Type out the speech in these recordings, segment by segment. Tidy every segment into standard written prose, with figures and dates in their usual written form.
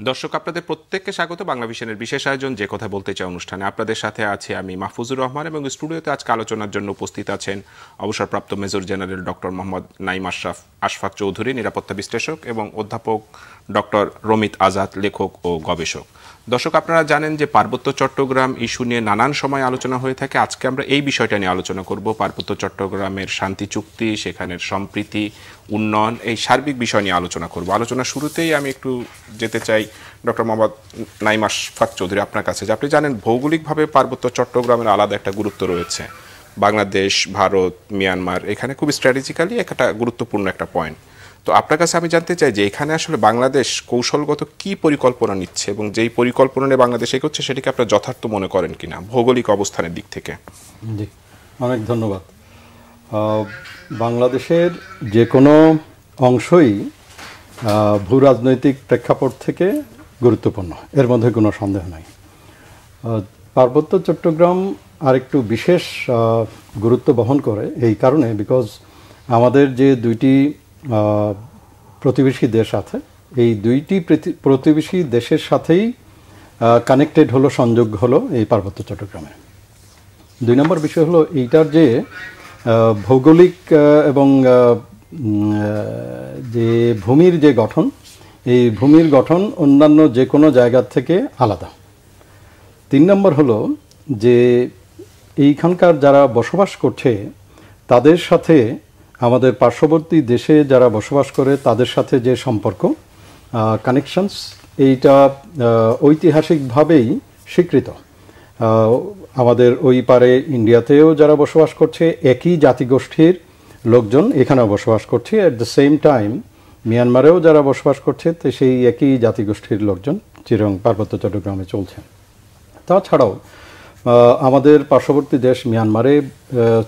দর্শক আপনাদের প্রত্যেককে স্বাগত বাংলা ভিশনের বিশেষ আয়োজন যে কথা বলতে চাই অনুষ্ঠানে। আপনাদের সাথে আছি আমি মাহফুজুর রহমান এবং স্টুডিওতে আজকে আলোচনার জন্য উপস্থিত আছেন অবসরপ্রাপ্ত major general doctor Mohammad Naeem Ashfaq Chowdhury, নিরাপত্তা বিশ্লেষক, এবং অধ্যাপক ডক্টর রমিত আজাদ, লেখক ও গবেষক। দর্শক আপনারা জানেন যে পার্বত্য চট্টগ্রাম ইস্যু নিয়ে নানান সময় আলোচনা হয়ে থাকে। আজকে আমরা এই বিষয়টা নিয়ে আলোচনা করব, পার্বত্য চট্টগ্রামের শান্তি চুক্তি, সেখানের সম্প্রীতি, উন্নয়ন, এই সার্বিক বিষয় নিয়ে আলোচনা করব। আলোচনা শুরুতেই আমি একটু যেতে চাই ডক্টর মোহাম্মদ নাঈম আশফাক চৌধুরী আপনার কাছে, যে আপনি জানেন ভৌগোলিকভাবে পার্বত্য চট্টগ্রামের আলাদা একটা গুরুত্ব রয়েছে। বাংলাদেশ, ভারত, মিয়ানমার, এখানে খুব স্ট্র্যাটেজিক্যালি একটা গুরুত্বপূর্ণ একটা পয়েন্ট। তো আপনার কাছে আমি জানতে চাই যে এখানে আসলে বাংলাদেশ কৌশলগত কি পরিকল্পনা নিচ্ছে এবং যেই পরিকল্পনা নিয়ে বাংলাদেশ এগোচ্ছে সেটাকে আপনার যথার্থ মনে করেন কিনা ভৌগোলিক অবস্থানের দিক থেকে। জি, অনেক ধন্যবাদ। বাংলাদেশের যে কোনো অংশই ভূ রাজনৈতিক প্রেক্ষাপট থেকে গুরুত্বপূর্ণ, এর মধ্যে কোনো সন্দেহ নাই। পার্বত্য চট্টগ্রাম আরেকটু বিশেষ গুরুত্ব বহন করে এই কারণে, বিকজ আমাদের যে দুইটি প্রতিবেশী দেশ আছে, এই দুইটি প্রতিবেশী দেশের সাথেই কানেক্টেড হলো, সংযোগ হলো এই পার্বত্য চট্টগ্রামে। দুই নম্বর বিষয় হলো এইটার যে ভৌগোলিক এবং যে ভূমির যে গঠন, এই ভূমির গঠন অন্যান্য যে কোনো জায়গার থেকে আলাদা। তিন নম্বর হলো যে এইখানকার যারা বসবাস করছে তাদের সাথে আমাদের পার্শ্ববর্তী দেশে যারা বসবাস করে তাদের সাথে যে সম্পর্ক, কানেকশনস, এইটা ঐতিহাসিকভাবেই স্বীকৃত। আমাদের ওই পারে ইন্ডিয়াতেও যারা বসবাস করছে একই জাতিগোষ্ঠীর লোকজন এখানেও বসবাস করছে, অ্যাট দ্য সেম টাইম মিয়ানমারেও যারা বসবাস করছে তো সেই একই জাতিগোষ্ঠীর লোকজন চিরং পার্বত্য চট্টগ্রামে চলছে। তাছাড়াও আমাদের পার্শ্ববর্তী দেশ মিয়ানমারে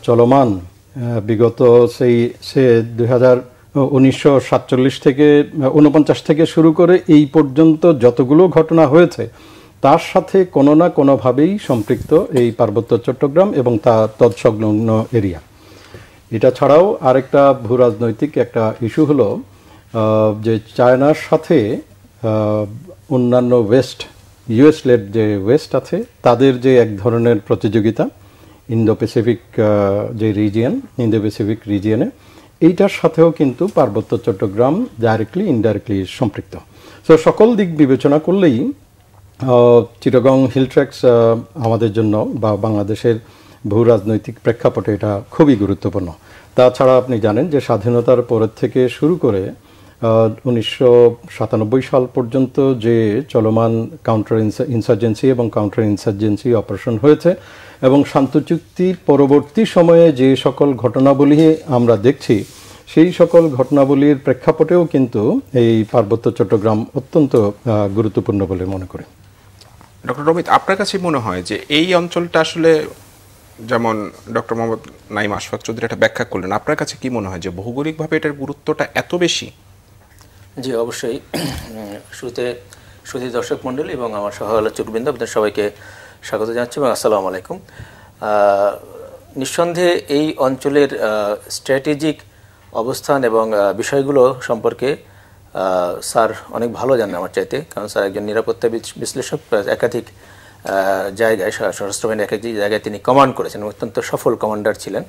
চলমান বিগত সে 1947 থেকে 49 থেকে শুরু করে এই পর্যন্ত যতগুলো ঘটনা হয়েছে তার সাথে কোনো না কোনোভাবেই সম্পৃক্ত এই পার্বত্য চট্টগ্রাম এবং তা তৎসংলগ্ন এরিয়া। এটা ছাড়াও আরেকটা ভূ রাজনৈতিক একটা ইস্যু হলো যে চায়নার সাথে অন্যান্য ইউএস লেড যে ওয়েস্ট আছে তাদের যে এক ধরনের প্রতিযোগিতা ইন্দো প্যাসিফিক যে রিজিয়ন, ইন্দো প্যাসিফিক রিজিয়নে, এইটার সাথেও কিন্তু পার্বত্য চট্টগ্রাম ডাইরেক্টলি ইনডাইরেক্টলি সম্পৃক্ত। সো সকল দিক বিবেচনা করলেই চিটাগং হিল ট্র্যাক্স আমাদের জন্য বা বাংলাদেশের ভূ রাজনৈতিক প্রেক্ষাপটে এটা খুবই গুরুত্বপূর্ণ। তাছাড়া আপনি জানেন যে স্বাধীনতার পরের থেকে শুরু করে 1997 সাল পর্যন্ত যে চলমান কাউন্টার ইনসার্জেন্সি এবং কাউন্টার ইনসার্জেন্সি অপারেশন হয়েছে এবং শান্তিচুক্তির পরবর্তী সময়ে যে সকল ঘটনাবলী আমরা দেখছি সেই সকল ঘটনাবলীর প্রেক্ষাপটেও কিন্তু এই পার্বত্য চট্টগ্রাম অত্যন্ত গুরুত্বপূর্ণ বলে মনে করি। ডক্টর রমিত, আপনার কাছে মনে হয় যে এই অঞ্চলটা আসলে, যেমন ডক্টর মোহাম্মদ নাঈম আশফাক চৌধুরী এটা ব্যাখ্যা করলেন, আপনার কাছে কি মনে হয় যে ভৌগোলিকভাবে এটার গুরুত্বটা এত বেশি? জি, অবশ্যই। শুরুতে দর্শক মণ্ডলী এবং আমার সহ আলোচকবৃন্দ, আপনাদের সবাইকে স্বাগত জানাচ্ছি এবং আসসালামু আলাইকুম। নিঃসন্দেহে এই অঞ্চলের স্ট্র্যাটেজিক অবস্থান এবং বিষয়গুলো সম্পর্কে স্যার অনেক ভালো জানেন আমার চাইতে, কারণ স্যার একজন নিরাপত্তা বিশ্লেষক, একাধিক জায়গায় সশস্ত্র বাহিনীর একাধিক জায়গায় তিনি কমান্ড করেছেন, অত্যন্ত সফল কমান্ডার ছিলেন।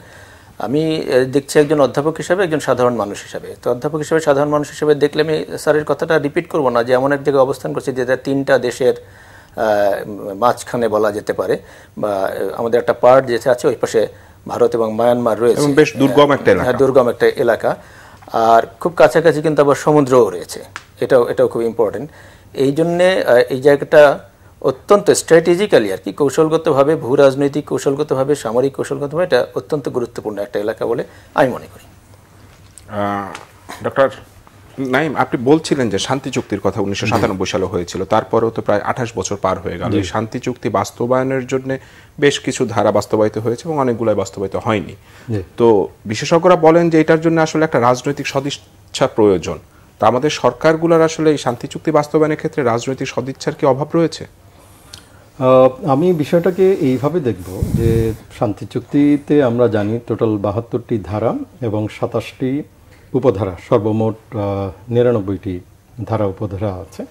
আমি দেখছি একজন অধ্যাপক হিসাবে, একজন সাধারণ মানুষ হিসাবে। তো অধ্যাপক হিসাবে, সাধারণ মানুষ হিসেবে দেখলে আমি স্যারের কথাটা রিপিট করব না যে এমন এক জায়গায় অবস্থান করছে যেটা তিনটা দেশের মাঝখানে বলা যেতে পারে, বা আমাদের একটা পার্ট যেটা আছে ওই পাশে ভারত এবং মায়ানমার রয়েছে, বেশ দুর্গম একটা এলাকা। দুর্গম একটা এলাকা, আর খুব কাছাকাছি কিন্তু আবার সমুদ্রও রয়েছে। এটাও খুব ইম্পর্টেন্ট। এই জন্যে এই জায়গাটা অত্যন্ত স্ট্র্যাটেজিক্যালি আর কি, কৌশলগতভাবে, ভূ রাজনৈতিক কৌশলগতভাবে, সামরিক কৌশলগতভাবে এটা অত্যন্ত গুরুত্বপূর্ণ একটা এলাকা বলে আমি মনে করি। ডক্টর নাঈম, আপনি বলছিলেন যে শান্তি চুক্তির কথা 1997 সালে হয়েছিল, তারপরেও তো প্রায় 28 বছর পার হয়ে গেল। এই শান্তি চুক্তি বাস্তবায়নের জন্য বেশ কিছু ধারা বাস্তবায়িত হয়েছে এবং অনেকগুলাই বাস্তবায়িত হয়নি। তো বিশেষজ্ঞরা বলেন যে এটার জন্য আসলে একটা রাজনৈতিক সদিচ্ছা প্রয়োজন। তা আমাদের সরকারগুলোর আসলে এই শান্তি চুক্তি বাস্তবায়নের ক্ষেত্রে রাজনৈতিক সদিচ্ছার কি অভাব রয়েছে? আমি বিষয়টাকে এইভাবে দেখব যে শান্তি চুক্তিতে আমরা জানি টোটাল 72টি ধারা এবং 27টি উপধারা, সর্বমোট 99টি ধারা উপধারা আছে।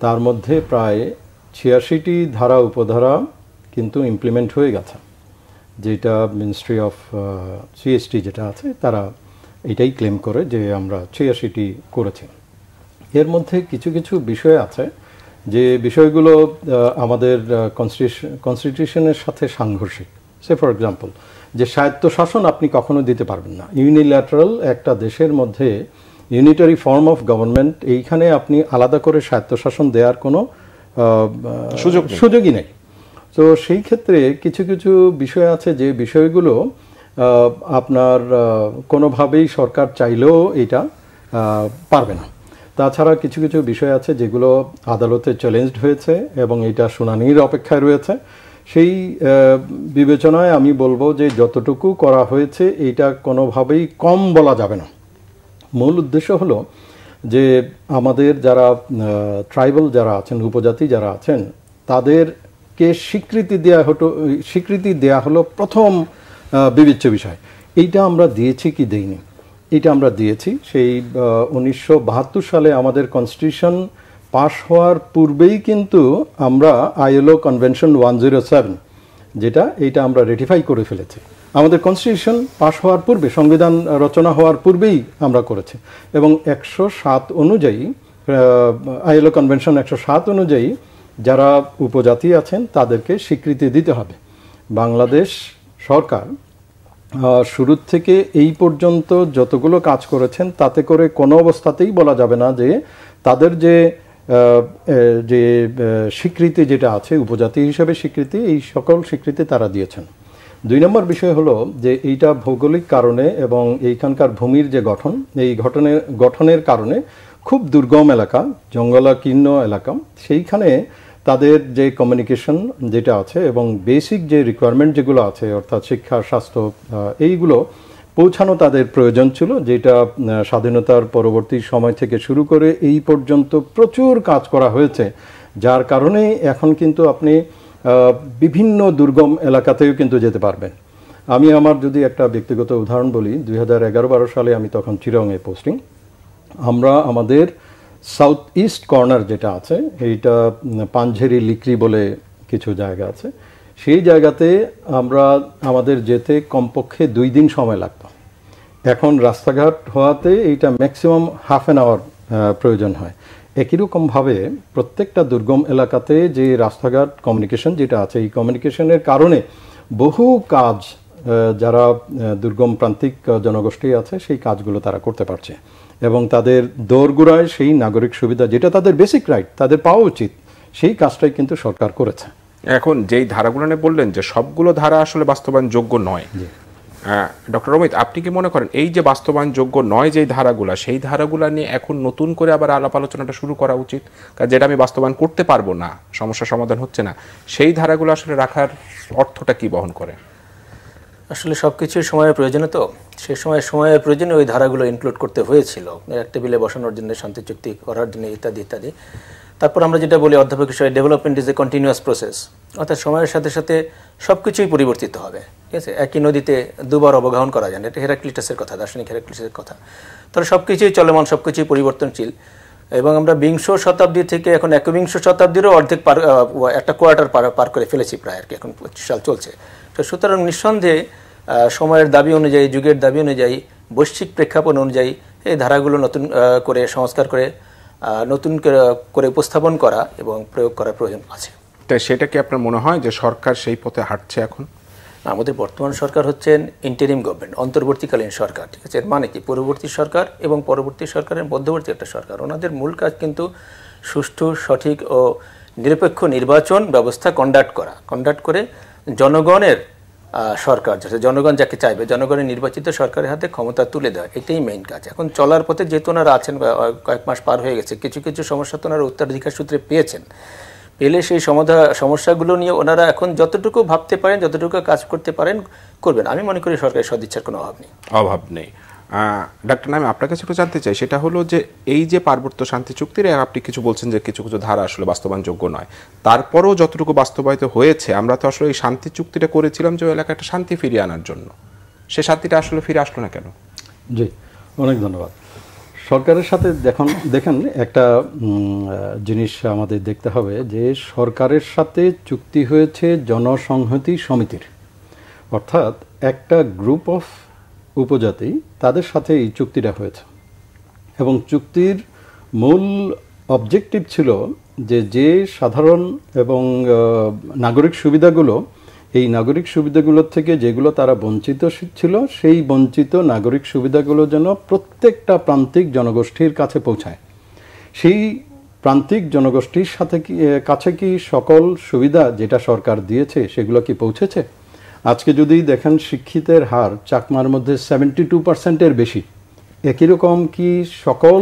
তার মধ্যে প্রায় 86টি ধারা উপধারা কিন্তু ইমপ্লিমেন্ট হয়ে গেছে, যেটা মিনিস্ট্রি অফ সিএসটি যেটা আছে তারা এটাই ক্লেম করে যে আমরা 86টি করেছি। এর মধ্যে কিছু কিছু বিষয় আছে যে বিষয়গুলো আমাদের কনস্টিটিউশনের সাথে সাংঘর্ষিক। সে ফর এক্সাম্পল, যে স্বায়ত্তশাসন আপনি কখনো দিতে পারবেন না। ইউনিল্যাটারাল একটা দেশের মধ্যে ইউনিটারি ফর্ম অফ গভর্নমেন্ট, এইখানে আপনি আলাদা করে স্বায়ত্তশাসন দেওয়ার কোনো সুযোগই নেই। তো সেই ক্ষেত্রে কিছু কিছু বিষয় আছে যে বিষয়গুলো আপনার কোনোভাবেই সরকার চাইলেও এটা পারবে না। তাছাড়া কিছু কিছু বিষয় আছে যেগুলো আদালতে চ্যালেঞ্জড হয়েছে এবং এটা শুনানির অপেক্ষায় রয়েছে। সেই বিবেচনায় আমি বলবো যে যতটুকু করা হয়েছে এইটা কোনোভাবেই কম বলা যাবে না। মূল উদ্দেশ্য হলো যে আমাদের যারা ট্রাইবাল যারা আছেন, উপজাতি যারা আছেন, তাদেরকে স্বীকৃতি দেয়া হলো প্রথম বিবেচ্য বিষয়। এইটা আমরা দিয়েছি কি দেইনি, এটা আমরা দিয়েছি। সেই 1972 সালে আমাদের কনস্টিটিউশন পাশ হওয়ার পূর্বেই কিন্তু আমরা ILO কনভেনশন 107 যেটা এইটা আমরা রেটিফাই করে ফেলেছি। আমাদের কনস্টিটিউশন পাশ হওয়ার পূর্বে, সংবিধান রচনা হওয়ার পূর্বেই আমরা করেছি। এবং 107 অনুযায়ী, ILO কনভেনশন 107 অনুযায়ী যারা উপজাতি আছেন তাদেরকে স্বীকৃতি দিতে হবে। বাংলাদেশ সরকার শুরুর থেকে এই পর্যন্ত যতগুলো কাজ করেছেন তাতে করে কোনো অবস্থাতেই বলা যাবে না যে তাদের যে স্বীকৃতি যেটা আছে উপজাতি হিসেবে স্বীকৃতি, এই সকল স্বীকৃতি তারা দিয়েছেন। 2 নম্বর বিষয় হলো যে এইটা ভৌগোলিক কারণে এবং এইখানকার ভূমির যে গঠন, এই গঠনের কারণে খুব দুর্গম এলাকা, জঙ্গলাকীর্ণ এলাকা, সেইখানে তাদের যে কমিউনিকেশন যেটা আছে এবং বেসিক যে রিকোয়ারমেন্ট যেগুলো আছে অর্থাৎ শিক্ষা, স্বাস্থ্য, এইগুলো পৌঁছানো তাদের প্রয়োজন ছিল, যেটা স্বাধীনতার পরবর্তী সময় থেকে শুরু করে এই পর্যন্ত প্রচুর কাজ করা হয়েছে। যার কারণে এখন কিন্তু আপনি বিভিন্ন দুর্গম এলাকাতেও কিন্তু যেতে পারবেন। আমি আমার যদি একটা ব্যক্তিগত উদাহরণ বলি, 2011-12 সালে আমি তখন চিরংয়ে পোস্টিং। আমরা আমাদের সাউথ ইস্ট কর্নার যেটা আছে, এইটা পাঞ্ঝেরি লিকরি বলে কিছু জায়গা আছে, সেই জায়গাতে আমাদের যেতে কমপক্ষে 2 দিন সময় লাগতো। এখন রাস্তাঘাট হওয়াতে এইটা ম্যাক্সিমাম হাফ অ্যান আওয়ার প্রয়োজন হয়। একই রকমভাবে প্রত্যেকটা দুর্গম এলাকাতে যে রাস্তাঘাট কমিউনিকেশন যেটা আছে, এই কমিউনিকেশনের কারণে বহু কাজ যারা দুর্গম প্রান্তিক জনগোষ্ঠী আছে সেই কাজগুলো তারা করতে পারছে এবং তাদের দোরগোড়ায় সেই নাগরিক সুবিধা যেটা তাদের বেসিক রাইট তাদের পাওয়া উচিত, সেই কাজটাই কিন্তু সরকার করেছে। এখন যেই ধারাগুলো নিয়ে বললেন যে সবগুলো ধারা আসলে বাস্তবায়নযোগ্য নয়, ডক্টর অমিত, আপনি কি মনে করেন এই যে বাস্তবায়নযোগ্য নয় যেই ধারাগুলো, সেই ধারাগুলো নিয়ে এখন নতুন করে আবার আলাপ আলোচনাটা শুরু করা উচিত? কারণ যেটা আমি বাস্তবায়ন করতে পারবো না, সমস্যার সমাধান হচ্ছে না, সেই ধারাগুলো আসলে রাখার অর্থটা কি বহন করে? আসলে সব কিছুই সময়ের প্রয়োজনে, তো সেই সময়ের প্রয়োজনে ওই ধারাগুলো ইনক্লুড করতে হয়েছিল, এক টেবিলে বসানোর জন্য, শান্তি চুক্তি করার জন্য, ইত্যাদি ইত্যাদি। তারপর আমরা যেটা বলি অধ্যাপক হিসেবে, development is a continuous process, অর্থাৎ সময়ের সাথে সাথে সব কিছুই পরিবর্তিত হবে। ঠিক আছে, একই নদীতে দুবার অবগাহন করা যায় না, এটা হেরাক্লিটাসের কথা, দার্শনিক হেরাক্লিটাসের কথা। তাহলে সব কিছুই চলমান, সব কিছুই পরিবর্তনশীল। এবং আমরা 20 শতাব্দী থেকে এখন 21 শতাব্দীরও অর্ধেক একটা কোয়ার্টার পার করে ফেলেছি প্রায়, আর কি এখন 25 সাল চলছে। তো সুতরাং নিঃসন্দেহে সময়ের দাবি অনুযায়ী, যুগের দাবি অনুযায়ী, বৈশ্বিক প্রেক্ষাপট অনুযায়ী এই ধারাগুলো নতুন করে সংস্কার করে নতুন করে উপস্থাপন করা এবং প্রয়োগ করার প্রয়োজন আছে। তাই সেটা কি আপনার মনে হয় যে সরকার সেই পথে হাঁটছে এখন? আমাদের বর্তমান সরকার হচ্ছেন ইন্টারিম গভর্নমেন্ট, অন্তর্বর্তীকালীন সরকার। ঠিক আছে, এর মানে কি, পূর্ববর্তী সরকার এবং পরবর্তী সরকারের মধ্যবর্তী একটা সরকার। ওনাদের মূল কাজ কিন্তু সুষ্ঠু, সঠিক ও নিরপেক্ষ নির্বাচন ব্যবস্থা কন্ডাক্ট করে জনগণের সরকার, জনগণ যাকে চাইবে, জনগণের নির্বাচিত সরকারের হাতে ক্ষমতা তুলে দেওয়া, এটাই মেইন কাজ। এখন চলার পথে যেহেতু ওনারা আছেন, কয়েক মাস পার হয়ে গেছে, কিছু কিছু সমস্যা তো ওনারা উত্তরাধিকার সূত্রে পেলে সেই সমস্যাগুলো নিয়ে ওনারা এখন যতটুকু ভাবতে পারেন, যতটুকু কাজ করতে পারেন করবেন। আমি মনে করি সরকারের সদিচ্ছার কোনো অভাব নেই। ডাক্তার, আমি আপনার কাছে একটু জানতে চাই, সেটা হলো যে এই যে পার্বত্য শান্তি চুক্তির আপনি কিছু বলছেন যে কিছু কিছু ধারা আসলে বাস্তবায়নযোগ্য নয়, তারপরেও যতটুকু বাস্তবায়িত হয়েছে, আমরা তো আসলে এই শান্তি চুক্তিটা করেছিলাম যে ওই এলাকায় একটা শান্তি ফিরিয়ে আনার জন্য, সে শান্তিটা আসলে ফিরে আসলো না কেন? জি, অনেক ধন্যবাদ। সরকারের সাথে দেখেন একটা জিনিস আমাদের দেখতে হবে যে সরকারের সাথে চুক্তি হয়েছে জনসংহতি সমিতির, অর্থাৎ একটা গ্রুপ অফ উপজাতি তাদের সাথে এই চুক্তিটা হয়েছে এবং চুক্তির মূল অবজেক্টিভ ছিল যে সাধারণ এবং নাগরিক সুবিধাগুলো, এই নাগরিক সুবিধাগুলোর থেকে যেগুলো তারা বঞ্চিত ছিল সেই বঞ্চিত নাগরিক সুবিধাগুলো যেন প্রত্যেকটা প্রান্তিক জনগোষ্ঠীর কাছে পৌঁছায়। সেই প্রান্তিক জনগোষ্ঠীর কাছে কি সকল সুবিধা যেটা সরকার দিয়েছে সেগুলো কি পৌঁছেছে? আজকে যদি দেখেন শিক্ষিতের হার চাকমার মধ্যে 72%-এর বেশি। একই রকম কি সকল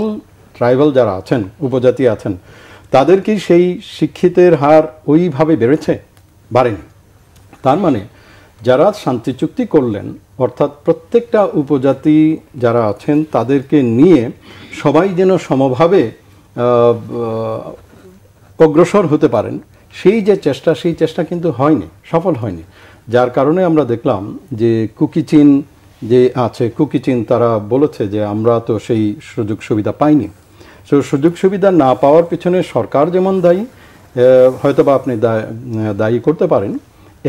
ট্রাইবাল যারা আছেন, উপজাতি আছেন, তাদের কি সেই শিক্ষিতের হার ওইভাবে বেড়েছে? বাড়েনি। তার মানে যারা শান্তি চুক্তি করলেন, অর্থাৎ প্রত্যেকটা উপজাতি যারা আছেন তাদেরকে নিয়ে সবাই যেন সমভাবে অগ্রসর হতে পারেন, সেই চেষ্টা কিন্তু হয়নি, সফল হয়নি। যার কারণে আমরা দেখলাম যে কুকিচিন যে আছে, কুকিচিন তারা বলেছে যে আমরা তো সেই সুযোগ সুবিধা পাইনি। সুযোগ সুবিধা না পাওয়ার পিছনে সরকার যেমন দায়ী, হয়তোবা আপনি দায়ী করতে পারেন,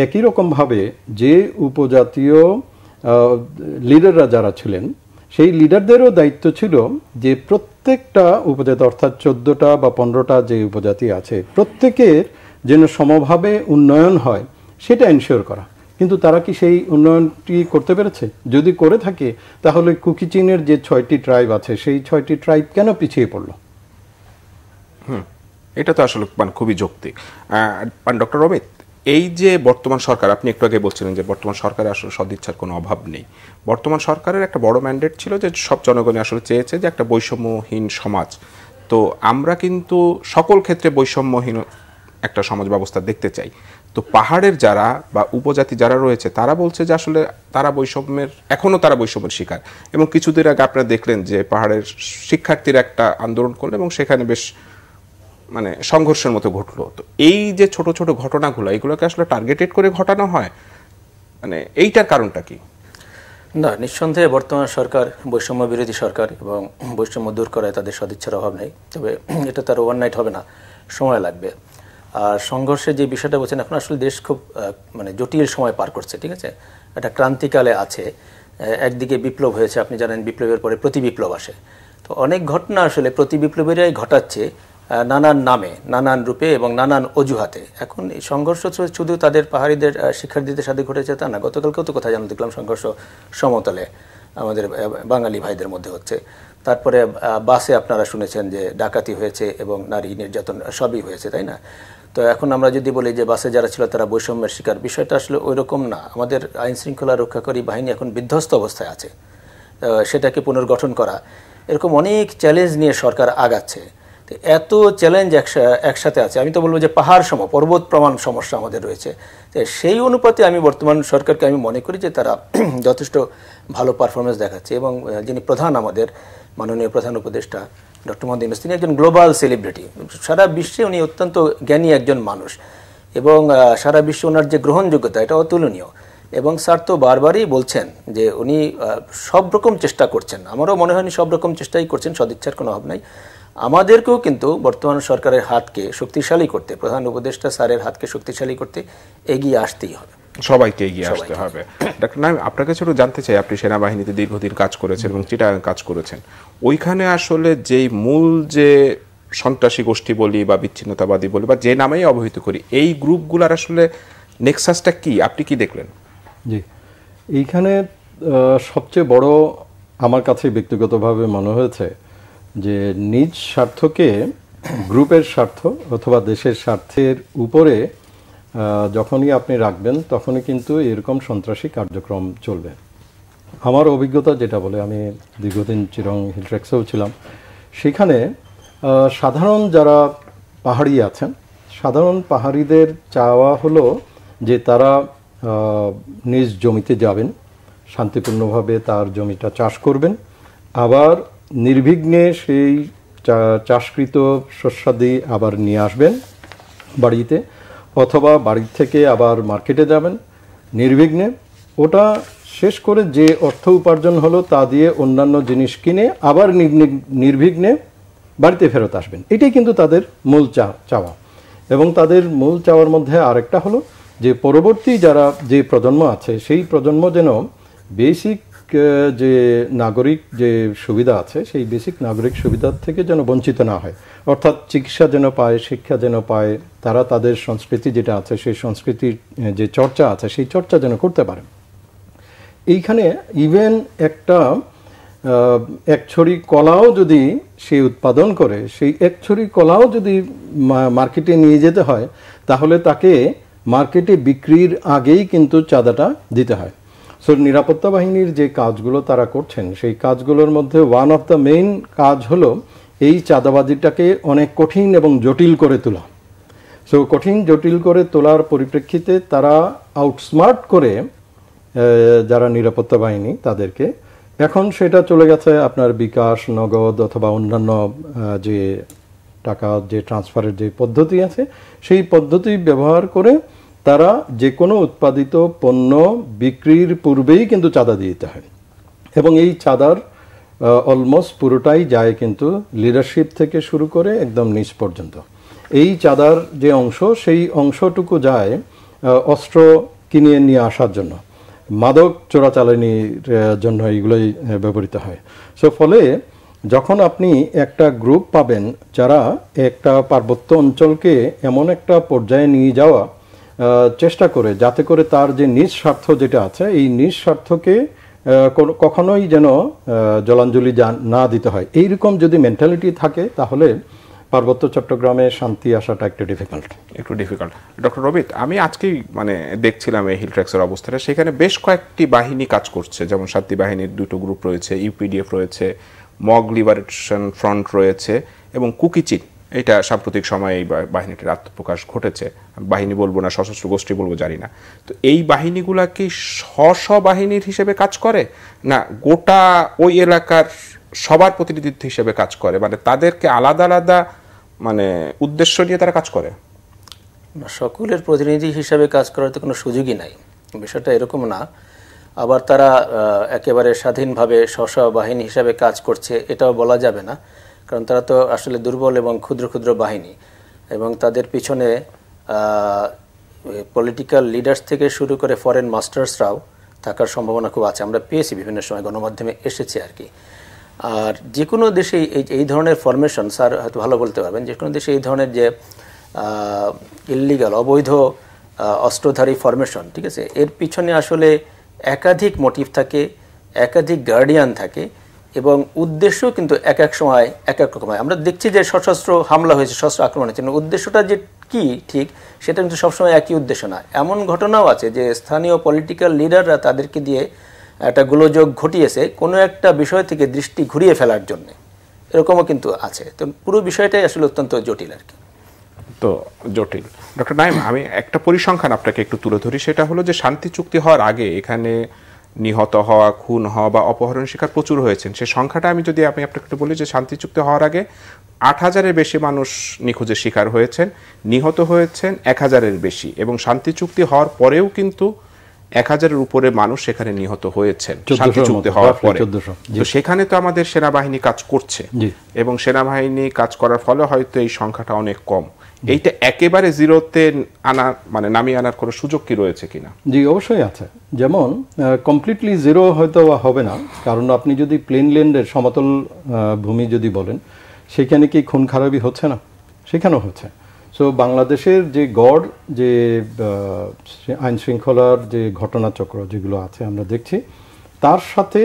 একই রকমভাবে যে উপজাতীয় লিডাররা যারা ছিলেন সেই লিডারদেরও দায়িত্ব ছিল যে প্রত্যেকটা উপজাতি, অর্থাৎ 14টা বা 15টা যে উপজাতি আছে প্রত্যেকের যেন সমভাবে উন্নয়ন হয় সেটা এনশিওর করা। কিন্তু তারা কি সেই উন্নয়নটি করতে পেরেছে? যদি করে থাকে তাহলে কুকিচিনের যে 6টি ট্রাইব আছে সেই 6টি ট্রাইব কেন পিছিয়ে পড়লো? এটা তো আসলে খুবই যৌক্তিক। ডক্টর অমিত, এই যে বর্তমান সরকার, আপনি একটু আগে বলছিলেন যে বর্তমান সরকারের আসলে সদিচ্ছার কোনো অভাব নেই। বর্তমান সরকারের একটা বড় ম্যান্ডেট ছিল যে সব জনগণই আসলে চেয়েছে যে একটা বৈষম্যহীন সমাজ। তো আমরা কিন্তু সকল ক্ষেত্রে বৈষম্যহীন একটা সমাজ ব্যবস্থা দেখতে চাই। তো পাহাড়ের যারা বা উপজাতি যারা রয়েছে তারা বলছে যে আসলে তারা এখনও বৈষম্যের শিকার। এবং কিছুদিন আগে আপনারা দেখলেন যে পাহাড়ের শিক্ষার্থীরা একটা আন্দোলন করলো এবং সেখানে বেশ সংঘর্ষের মতো ঘটলো। তো এই যে ছোট ছোট ঘটনাগুলো, এগুলোকে আসলে টার্গেটেড করে ঘটানো হয়, এইটার কারণটা কি? না, নিঃসন্দেহে বর্তমান সরকার বৈষম্য বিরোধী সরকার এবং বৈষম্য দূর করায় তাদের সদিচ্ছার অভাব নেই। তবে এটা তার ওভারনাইট হবে না, সময় লাগবে। আর সংঘর্ষের যে বিষয়টা বলছেন, এখন আসলে দেশ খুব জটিল সময় পার করছে, ঠিক আছে? একটা ক্রান্তিকালে আছে। একদিকে বিপ্লব হয়েছে, আপনি জানেন বিপ্লবের পরে প্রতি বিপ্লব আসে। তো অনেক ঘটনা আসলে প্রতি বিপ্লবেরাই ঘটাচ্ছে নানান নামে, নানান রূপে এবং নানান অজুহাতে। এখন এই সংঘর্ষ শুধু তাদের পাহাড়িদের শিক্ষার্থীদের সাথে ঘটেছে তা না, গতকালকেও তো কোথায় জানতে দেখলাম সংঘর্ষ সমতলে আমাদের বাঙালি ভাইদের মধ্যে হচ্ছে। তারপরে বাসে আপনারা শুনেছেন যে ডাকাতি হয়েছে এবং নারী নির্যাতন সবই হয়েছে, তাই না? তো এখন আমরা যদি বলি যে বাসে যারা ছিল তারা বৈষম্যের শিকার, বিষয়টা আসলে ওই রকম না। আমাদের আইন শৃঙ্খলা রক্ষাকারী বাহিনী এখন বিধ্বস্ত অবস্থায় আছে, সেটাকে পুনর্গঠন করা, এরকম অনেক চ্যালেঞ্জ নিয়ে সরকার আগাচ্ছে। এত চ্যালেঞ্জ একসাথে আছে, আমি তো বলবো যে পাহাড় সম পর্বত প্রমাণ সমস্যা আমাদের রয়েছে। সেই অনুপাতে আমি বর্তমান সরকারকে আমি মনে করি যে তারা যথেষ্ট ভালো পারফরমেন্স দেখাচ্ছে। এবং যিনি প্রধান, আমাদের মাননীয় প্রধান উপদেষ্টা ডক্টর মোহাম্মদ ইউনূস, তিনি একজন গ্লোবাল সেলিব্রিটি। সারা বিশ্বে উনি অত্যন্ত জ্ঞানী একজন মানুষ এবং সারা বিশ্বে ওনার যে গ্রহণযোগ্যতা এটা অতুলনীয়। এবং স্যার তো বারবারই বলছেন যে উনি সব রকম চেষ্টা করছেন। আমারও মনে হয়নি সব রকম চেষ্টাই করছেন, সদিচ্ছার কোনো অভাব নাই। আমাদেরকেও কিন্তু বর্তমান সরকারের হাতকে শক্তিশালী করতে, প্রধান উপদেষ্টা স্যারের হাতকে শক্তিশালী করতে এগিয়ে আসতেই হবে, সবাইকে এগিয়ে আসতে হবে। ডক্টর নাইম, আপনার কাছে একটু জানতে চাই, আপনি সেনাবাহিনীতে দীর্ঘদিন কাজ করেছেন এবং চিটাগাং কাজ করেছেন, ওইখানে আসলে যেই মূল যে সন্ত্রাসী গোষ্ঠী বলি বা বিচ্ছিন্নতাবাদী বলি বা যে নামেই অবহিত করি, এই গ্রুপগুলোর আসলে নেক্সাসটা কি, আপনি কি দেখলেন? জি, এইখানে সবচেয়ে বড় আমার কাছে ব্যক্তিগতভাবে মনে হয়েছে যে নিজ স্বার্থকে গ্রুপের স্বার্থ অথবা দেশের স্বার্থের উপরে যখনই আপনি রাখবেন তখনই কিন্তু এরকম সন্ত্রাসী কার্যক্রম চলবে। আমার অভিজ্ঞতা যেটা বলে, আমি দীর্ঘদিন চিরং হিলট্রেক্সেও ছিলাম, সেখানে সাধারণ যারা পাহাড়ি আছেন, সাধারণ পাহাড়িদের চাওয়া হলো যে তারা নিজ জমিতে যাবেন, শান্তিপূর্ণভাবে তার জমিটা চাষ করবেন, আবার নির্বিঘ্নে সেই চাষকৃত শস্যাদি আবার নিয়ে আসবেন বাড়িতে, অথবা বাড়ি থেকে আবার মার্কেটে যাবেন নির্বিঘ্নে। ওটা শেষ করে যে অর্থ উপার্জন হলো তা দিয়ে অন্যান্য জিনিস কিনে আবার নির্বিঘ্নে বাড়িতে ফেরত আসবেন, এটাই কিন্তু তাদের মূল চাওয়া। এবং তাদের মূল চাওয়ার মধ্যে আরেকটা হলো যে পরবর্তী যারা যে প্রজন্ম আছে সেই প্রজন্ম যেন বেসিক যে নাগরিক যে সুবিধা আছে সেই বেসিক নাগরিক সুবিধার থেকে যেন বঞ্চিত না হয়, অর্থাৎ চিকিৎসা যেন পায়, শিক্ষা যেন পায়, তারা তাদের সংস্কৃতি যেটা আছে সেই সংস্কৃতির যে চর্চা আছে সেই চর্চা যেন করতে পারে। এইখানে ইভেন একটা এক ছড়ি কলাও যদি সে উৎপাদন করে, সেই এক ছড়ি কলাও যদি মার্কেটে নিয়ে যেতে হয় তাহলে তাকে মার্কেটে বিক্রির আগেই কিন্তু চাঁদাটা দিতে হয়। সো নিরাপত্তা বাহিনীর যে কাজগুলো তারা করছেন সেই কাজগুলোর মধ্যে ওয়ান অফ দ্য মেইন কাজ হলো এই চাঁদাবাজিটাকে অনেক কঠিন এবং জটিল করে তোলা। সো কঠিন জটিল করে তোলার পরিপ্রেক্ষিতে তারা আউটস্মার্ট করে যারা নিরাপত্তা বাহিনী তাদেরকে, এখন সেটা চলে গেছে আপনার বিকাশ, নগদ অথবা অন্যান্য যে টাকা যে ট্রান্সফারের যে পদ্ধতি আছে সেই পদ্ধতি ব্যবহার করে তারা যে কোনো উৎপাদিত পণ্য বিক্রির পূর্বেই কিন্তু চাঁদা দিতে হয়। এবং এই চাঁদার অলমোস্ট পুরোটাই যায় কিন্তু লিডারশিপ থেকে শুরু করে একদম নিচ পর্যন্ত। এই চাঁদার যে অংশ সেই অংশটুকু যায় অস্ত্র কিনে নিয়ে আসার জন্য, মাদক চোরাচালানির জন্য এইগুলোই ব্যবহৃত হয়। সো ফলে যখন আপনি একটা গ্রুপ পাবেন যারা একটা পার্বত্য অঞ্চলকে এমন একটা পর্যায়ে নিয়ে যাওয়া চেষ্টা করে যাতে করে তার যে নিজ স্বার্থ যেটা আছে এই নিজ স্বার্থকে কখনোই যেন জলাঞ্জলি না দিতে হয়, এইরকম যদি মেন্টালিটি থাকে তাহলে পার্বত্য চট্টগ্রামে শান্তি আসাটা একটু ডিফিকাল্ট। ডক্টর রবিত, আমি আজকেই দেখছিলাম এই হিল ট্র্যাক্সের অবস্থাটা, সেখানে বেশ কয়েকটি বাহিনী কাজ করছে, যেমন সাতটি বাহিনীর দুটো গ্রুপ রয়েছে, ইউপিডিএফ রয়েছে, মগ লিবারেশন ফ্রন্ট রয়েছে এবং কুকিচিন, এটা সাম্প্রতিক সময়ে এই বাহিনীটির আত্মপ্রকাশ ঘটেছে। বাহিনী বলবো না, সশস্ত্র গোষ্ঠী বলবো, জানি না। তো এই বাহিনীগুলা কি স্ব বাহিনীর হিসেবে কাজ করে না গোটা ওই এলাকার সবার প্রতিনিধিত্ব হিসেবে কাজ করে, তাদেরকে আলাদা আলাদা উদ্দেশ্য নিয়ে তারা কাজ করে? সকলের প্রতিনিধি হিসেবে কাজ করার তো কোনো সুযোগই নাই, বিষয়টা এরকম না। আবার তারা একেবারে স্বাধীনভাবে স্ব বাহিনী হিসাবে কাজ করছে এটাও বলা যাবে না, কারণ তারা তো আসলে দুর্বল এবং ক্ষুদ্র ক্ষুদ্র বাহিনী, এবং তাদের পিছনে পলিটিক্যাল লিডার্স থেকে শুরু করে ফরেন মাস্টার্সরাও থাকার সম্ভাবনা খুব আছে। আমরা পেয়েছি বিভিন্ন সময় গণমাধ্যমে এসেছে আর কি। আর যে কোনো দেশে এই ধরনের ফরমেশন, স্যার হয়তো ভালো বলতে পারবেন, যে কোনো দেশে এই ধরনের যে ইললিগাল অবৈধ অস্ত্রধারী ফরমেশন, ঠিক আছে, এর পিছনে আসলে একাধিক মোটিভ থাকে, একাধিক গার্ডিয়ান থাকে এবং উদ্দেশ্য কিন্তু এক এক সময় এক এক রকম হয়। আমরা দেখছি যে সশস্ত্র হামলা হয়েছে, সশস্ত্র আক্রমণ হয়েছে, উদ্দেশ্যটা যে কি ঠিক সেটা কিন্তু সবসময় একই উদ্দেশ্য না। এমন ঘটনাও আছে যে স্থানীয় পলিটিক্যাল লিডাররা তাদেরকে দিয়ে একটা গোলযোগ ঘটিয়েছে কোনো একটা বিষয় থেকে দৃষ্টি ঘুরিয়ে ফেলার জন্য, এরকমও কিন্তু আছে। তো পুরো বিষয়টাই আসলে অত্যন্ত জটিল আর কি। তো জটিল। ডক্টর নাইম, আমি একটা পরিসংখ্যান আপনাকে একটু তুলে ধরি, সেটা হলো যে শান্তি চুক্তি হওয়ার আগে এখানে নিহত হওয়া, খুন হওয়া বা অপহরণ শিকার প্রচুর হয়েছেন। সেই সংখ্যাটা আমি যদি আপনাকে একটু বলি যে শান্তি চুক্তি হওয়ার আগে ৮,০০০-এর বেশি মানুষ নিখোঁজের শিকার হয়েছেন, নিহত হয়েছেন ১,০০০-এর বেশি, এবং শান্তি চুক্তি হওয়ার পরেও কিন্তু ১,০০০-এর উপরে মানুষ সেখানে নিহত হয়েছেন শান্তি চুক্তি হওয়ার পরে। তো সেখানে তো আমাদের সেনাবাহিনী কাজ করছে এবং সেনাবাহিনী কাজ করার ফলে হয়তো এই সংখ্যাটা অনেক কম। এইটা একেবারে জিরোতে আনা নামিয়ে আনার কোনো সুযোগ কি রয়েছে কিনা? জি, অবশ্যই আছে। যেমন কমপ্লিটলি জিরো হয়তো হবে না, কারণ আপনি যদি প্লেন ল্যান্ডের সমতল ভূমি যদি বলেন সেখানে কি খুন খারাপি হচ্ছে না? সেখানেও হচ্ছে। সো বাংলাদেশের যে গড় যে আইন শৃঙ্খলার যে ঘটনাচক্র যেগুলো আছে আমরা দেখছি, তার সাথে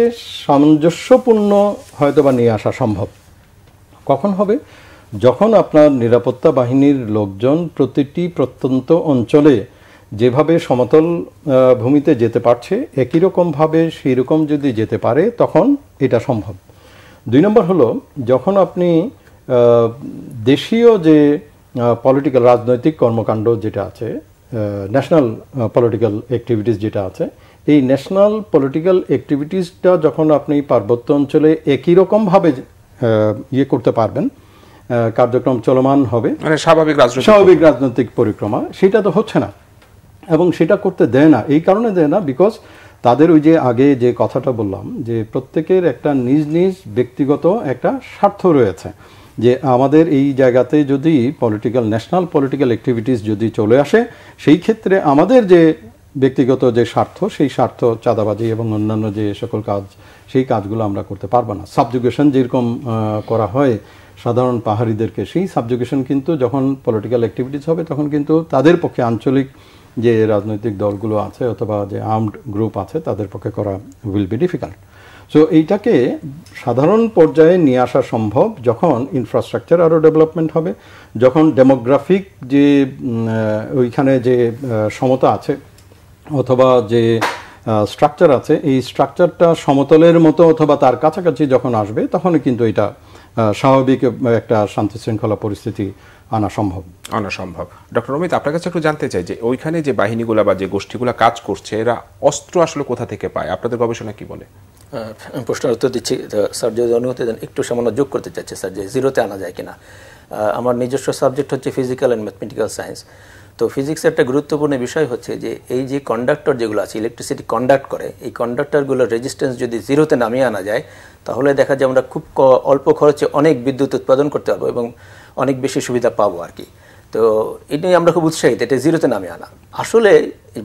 সামঞ্জস্যপূর্ণ হয়তো বা নিয়ে আসা সম্ভব। কখন হবে? যখন আপনার নিরাপত্তা বাহিনীর লোকজন প্রতিটি প্রত্যন্ত অঞ্চলে যেভাবে সমতল ভূমিতে যেতে পারছে একই রকমভাবে সেই রকম যদি যেতে পারে তখন এটা সম্ভব। ২ নম্বর হলো, যখন আপনি দেশীয় যে পলিটিক্যাল রাজনৈতিক কর্মকাণ্ড যেটা আছে, ন্যাশনাল পলিটিক্যাল অ্যাক্টিভিটিস যেটা আছে, এই ন্যাশনাল পলিটিক্যাল অ্যাক্টিভিটিসটা যখন আপনি পার্বত্য অঞ্চলে একই রকমভাবে ইয়ে করতে পারবেন, কার্যক্রম চলমান হবে, স্বাভাবিক রাজনৈতিক পরিক্রমা, সেটা তো হচ্ছে না। এবং সেটা করতে দেয় না, এই কারণে দেয় না বিকজ তাদের ওই যে আগে যে কথাটা বললাম যে প্রত্যেকের একটা নিজ নিজ ব্যক্তিগত একটা স্বার্থ রয়েছে, যে আমাদের এই জায়গাতে যদি ন্যাশনাল পলিটিক্যাল অ্যাক্টিভিটিস যদি চলে আসে, সেই ক্ষেত্রে আমাদের যে ব্যক্তিগত যে স্বার্থ, সেই স্বার্থ চাঁদাবাজি এবং অন্যান্য যে সকল কাজ, সেই কাজগুলো আমরা করতে পারবো না। সাবজুগেশন যেরকম করা হয় সাধারণ পাহাড়িদেরকে, সেই সাবজুগেশন কিন্তু যখন পলিটিক্যাল অ্যাক্টিভিটিস হবে তখন কিন্তু তাদের পক্ষে আঞ্চলিক যে রাজনৈতিক দলগুলো আছে অথবা যে আর্মড গ্রুপ আছে তাদের পক্ষে করা উইল বি ডিফিকাল্ট। সো এইটাকে সাধারণ পর্যায়ে নিয়ে আসা সম্ভব যখন ইনফ্রাস্ট্রাকচার আরও ডেভেলপমেন্ট হবে, যখন ডেমোগ্রাফিক যে ওইখানে যে সমতা আছে অথবা যে স্ট্রাকচার আছে, এই স্ট্রাকচারটা সমতলের মতো অথবা তার কাছাকাছি যখন আসবে, তখনই কিন্তু এটা স্বাভাবিক একটা শান্তি শৃঙ্খলা পরিস্থিতি আনা সম্ভব। ডক্টর অমিত, আপনার কাছে একটু জানতে চাই যে ওইখানে যে বাহিনীগুলো বা যে গোষ্ঠীগুলো কাজ করছে, এরা অস্ত্র আসলে কোথা থেকে পায়? আপনাদের গবেষণা কি বলে? প্রশ্নের উত্তর দিচ্ছি স্যার, যদি অনুমতি দেন একটু সামান্য যোগ করতে চাচ্ছি স্যার, যে জিরোতে আনা যায় কিনা। আমার নিজস্ব সাবজেক্ট হচ্ছে ফিজিক্যাল অ্যান্ড ম্যাথমেটিক্যাল সায়েন্স। তো ফিজিক্সের একটা গুরুত্বপূর্ণ বিষয় হচ্ছে যে এই যে কন্ডাক্টর যেগুলো আছে, ইলেকট্রিসিটি কন্ডাক্ট করে, এই কন্ডাক্টরগুলোর রেজিস্ট্যান্স যদি জিরোতে নামিয়ে আনা যায়, তাহলে দেখা যায় আমরা খুব অল্প খরচে অনেক বিদ্যুৎ উৎপাদন করতে পারবো এবং অনেক বেশি সুবিধা পাবো আর কি। তো এটা নিয়ে আমরা খুব উৎসাহিত, এটা জিরোতে নামিয়ে আনা। আসলে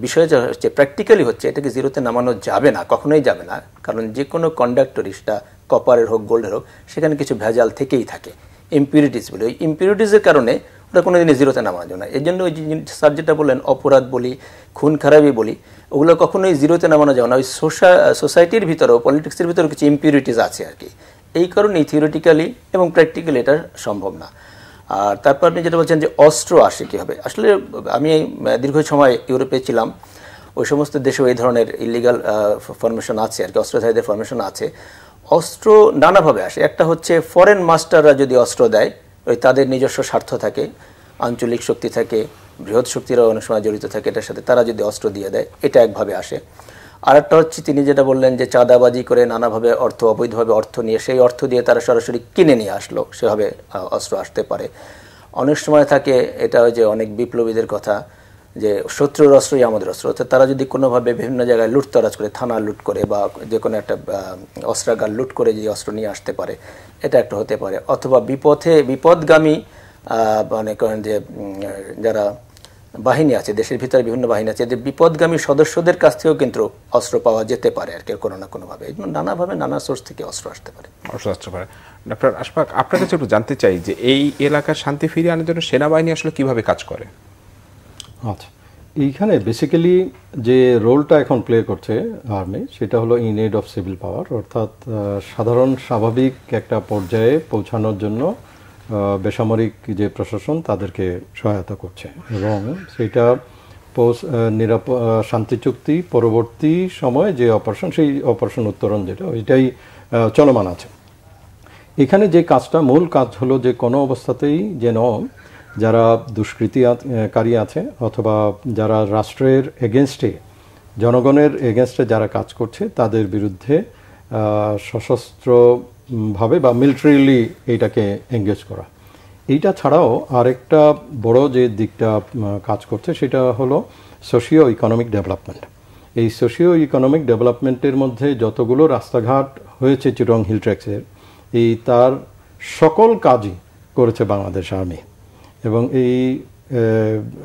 বিষয়টা হচ্ছে প্র্যাকটিক্যালি হচ্ছে এটাকে জিরোতে নামানো যাবে না, কখনোই যাবে না, কারণ যে কোনো কন্ডাক্টরই, সেটা কপারের হোক গোল্ডের হোক, সেখানে কিছু ভেজাল থেকেই থাকে, ইম্পিউরিটিস বলে। ওই ইম্পিউরিটিসের কারণে ওটা কোনোদিনই জিরোতে নামানো যায় না। এই জন্য ওই যে স্যার যেটা বললেন, অপরাধ বলি, খুন খারাপি বলি, ওগুলো কখনোই জিরোতে নামানো যায় না। ওই সোসাইটির ভিতরেও, পলিটিক্সের ভিতরেও কিছু ইম্পিউরিটিস আছে আর কি। এই কারণেই থিওরিটিক্যালি এবং প্র্যাকটিক্যালি এটা সম্ভব না। আর তারপর আপনি যেটা বলছেন যে অস্ত্র আসে কীভাবে, আসলে আমি দীর্ঘ সময় ইউরোপে ছিলাম, ওই সমস্ত দেশেও এই ধরনের ইলিগাল ফরমেশন আছে আর কি, অস্ত্রধারীদের ফরমেশন আছে। অস্ত্র নানাভাবে আসে। একটা হচ্ছে ফরেন মাস্টাররা যদি অস্ত্র দেয়, ওই তাদের নিজস্ব স্বার্থ থাকে, আঞ্চলিক শক্তি থাকে, বৃহৎ শক্তিরাও অনেক সময় জড়িত থাকে এটার সাথে, তারা যদি অস্ত্র দিয়ে দেয়, এটা একভাবে আসে। আর একটা হচ্ছে তিনি যেটা বললেন যে চাঁদাবাজি করে নানাভাবে অবৈধভাবে অর্থ নিয়ে, সেই অর্থ দিয়ে তারা সরাসরি কিনে নিয়ে আসলো, সেভাবে অস্ত্র আসতে পারে। অনেক সময় থাকে এটা যে অনেক বিপ্লবীদের কথা, যে শত্রুর অস্ত্রই আমাদের অস্ত্র, অর্থাৎ তারা যদি কোনোভাবে বিভিন্ন জায়গায় লুটতরাজ করে, থানা লুট করে বা যে কোনো একটা অস্ত্রাগার লুট করে যে অস্ত্র নিয়ে আসতে পারে, এটা একটা হতে পারে। অথবা বিপদগামী মানে করেন যে যারা বাহিনী আছে, দেশের ভিতরে বিভিন্ন বাহিনী আছে, যে বিপদগামী সদস্যদের কাছ থেকেও কিন্তু অস্ত্র পাওয়া যেতে পারে আর কি, কোনো না কোনোভাবে। এই জন্য নানাভাবে নানা সোর্স থেকে অস্ত্র আসতে পারে। ডক্টর আশফাক, আপনার কাছে একটু জানতে চাই যে এই এলাকার শান্তি ফিরিয়ে আনার জন্য সেনাবাহিনী আসলে কিভাবে কাজ করে? আচ্ছা, এইখানে বেসিক্যালি যে রোলটা এখন প্লে করছে আর্মি, সেটা হলো ইন এড অফ সিভিল পাওয়ার, অর্থাৎ সাধারণ স্বাভাবিক একটা পর্যায়ে পৌঁছানোর জন্য বেসামরিক যে প্রশাসন তাদেরকে সহায়তা করছে, এবং সেটা শান্তি চুক্তি পরবর্তী সময় যে অপারেশন, সেই অপারেশন উত্তরণ যেটা, ওইটাই চলমান আছে। এখানে যে কাজটা, মূল কাজ হলো যে কোনো অবস্থাতেই যেন যারা দুষ্কৃতিকারী আছে অথবা যারা রাষ্ট্রের এগেনস্টে, জনগণের এগেনস্টে যারা কাজ করছে, তাদের বিরুদ্ধে সশস্ত্রভাবে বা মিলিটারিলি এইটাকে এঙ্গেজ করা। এইটা ছাড়াও আরেকটা বড় যে দিকটা কাজ করছে, সেটা হলো সোশিও ইকোনমিক ডেভেলপমেন্ট। এই সোশিও ইকোনমিক ডেভেলপমেন্টের মধ্যে যতগুলো রাস্তাঘাট হয়েছে চিটাগং হিল ট্র্যাক্সের, এই তার সকল কাজই করেছে বাংলাদেশ আর্মি। এবং এই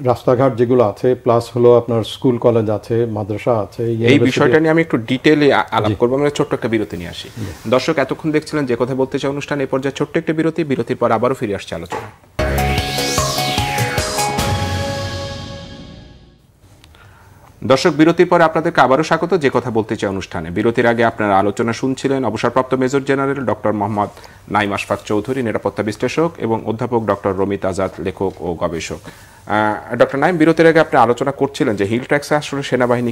রাস্তাঘাট যেগুলো আছে, প্লাস হলো আপনার স্কুল কলেজ আছে, মাদ্রাসা আছে, এই বিষয়টা নিয়ে আমি একটু ডিটেইলে আলাপ করবো। আমরা ছোট্ট একটা বিরতি নিয়ে আসি। দর্শক এতক্ষণ দেখছিলেন যে কথা বলতে চাই অনুষ্ঠান, এই পর্যায়ে ছোট্ট একটা বিরতির পর আবারও ফিরে আসছে আলোচনা। দর্শক, বিরতির পরে আপনাদেরকে আবারও স্বাগত যে কথা বলতে চাই অনুষ্ঠানে। বিরতির আগে আপনারা আলোচনা শুনছিলেন অবসরপ্রাপ্ত major general doctor Mohammad Naim Ashfaq Chowdhury, নিরাপত্তা বিশ্লেষক, এবং অধ্যাপক ডক্টর রমিত আজাদ, লেখক ও গবেষক। ডক্টর নাইম, বিরতির আগে আপনি আলোচনা করছিলেন যে হিল ট্র্যাক্সে আসলে সেনাবাহিনী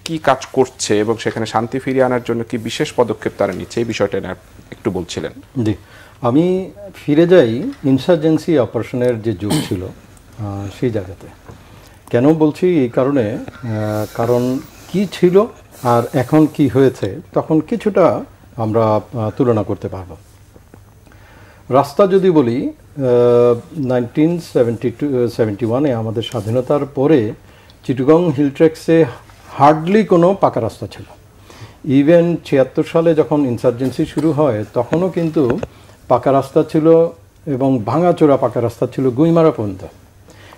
কি কাজ করছে এবং সেখানে শান্তি ফিরিয়ে আনার জন্য কি বিশেষ পদক্ষেপ তারা নিচ্ছে, এই বিষয়টা একটু বলছিলেন। জি, আমি ফিরে যাই ইনসার্জেন্সি অপারেশনের যে যুগ ছিল সেই জায়গাতে। কেন বলছি? এই কারণে, কারণ কি ছিল আর এখন কি হয়েছে তখন কিছুটা আমরা তুলনা করতে পারব। রাস্তা যদি বলি, 1971-এ আমাদের স্বাধীনতার পরে চিটাগং হিল ট্র্যাক্সে হার্ডলি কোনো পাকা রাস্তা ছিল। ইভেন ৭৬ সালে যখন ইনসার্জেন্সি শুরু হয় তখনও কিন্তু পাকা রাস্তা ছিল এবং ভাঙাচোরা পাকা রাস্তা ছিল গুইমারা পর্যন্ত।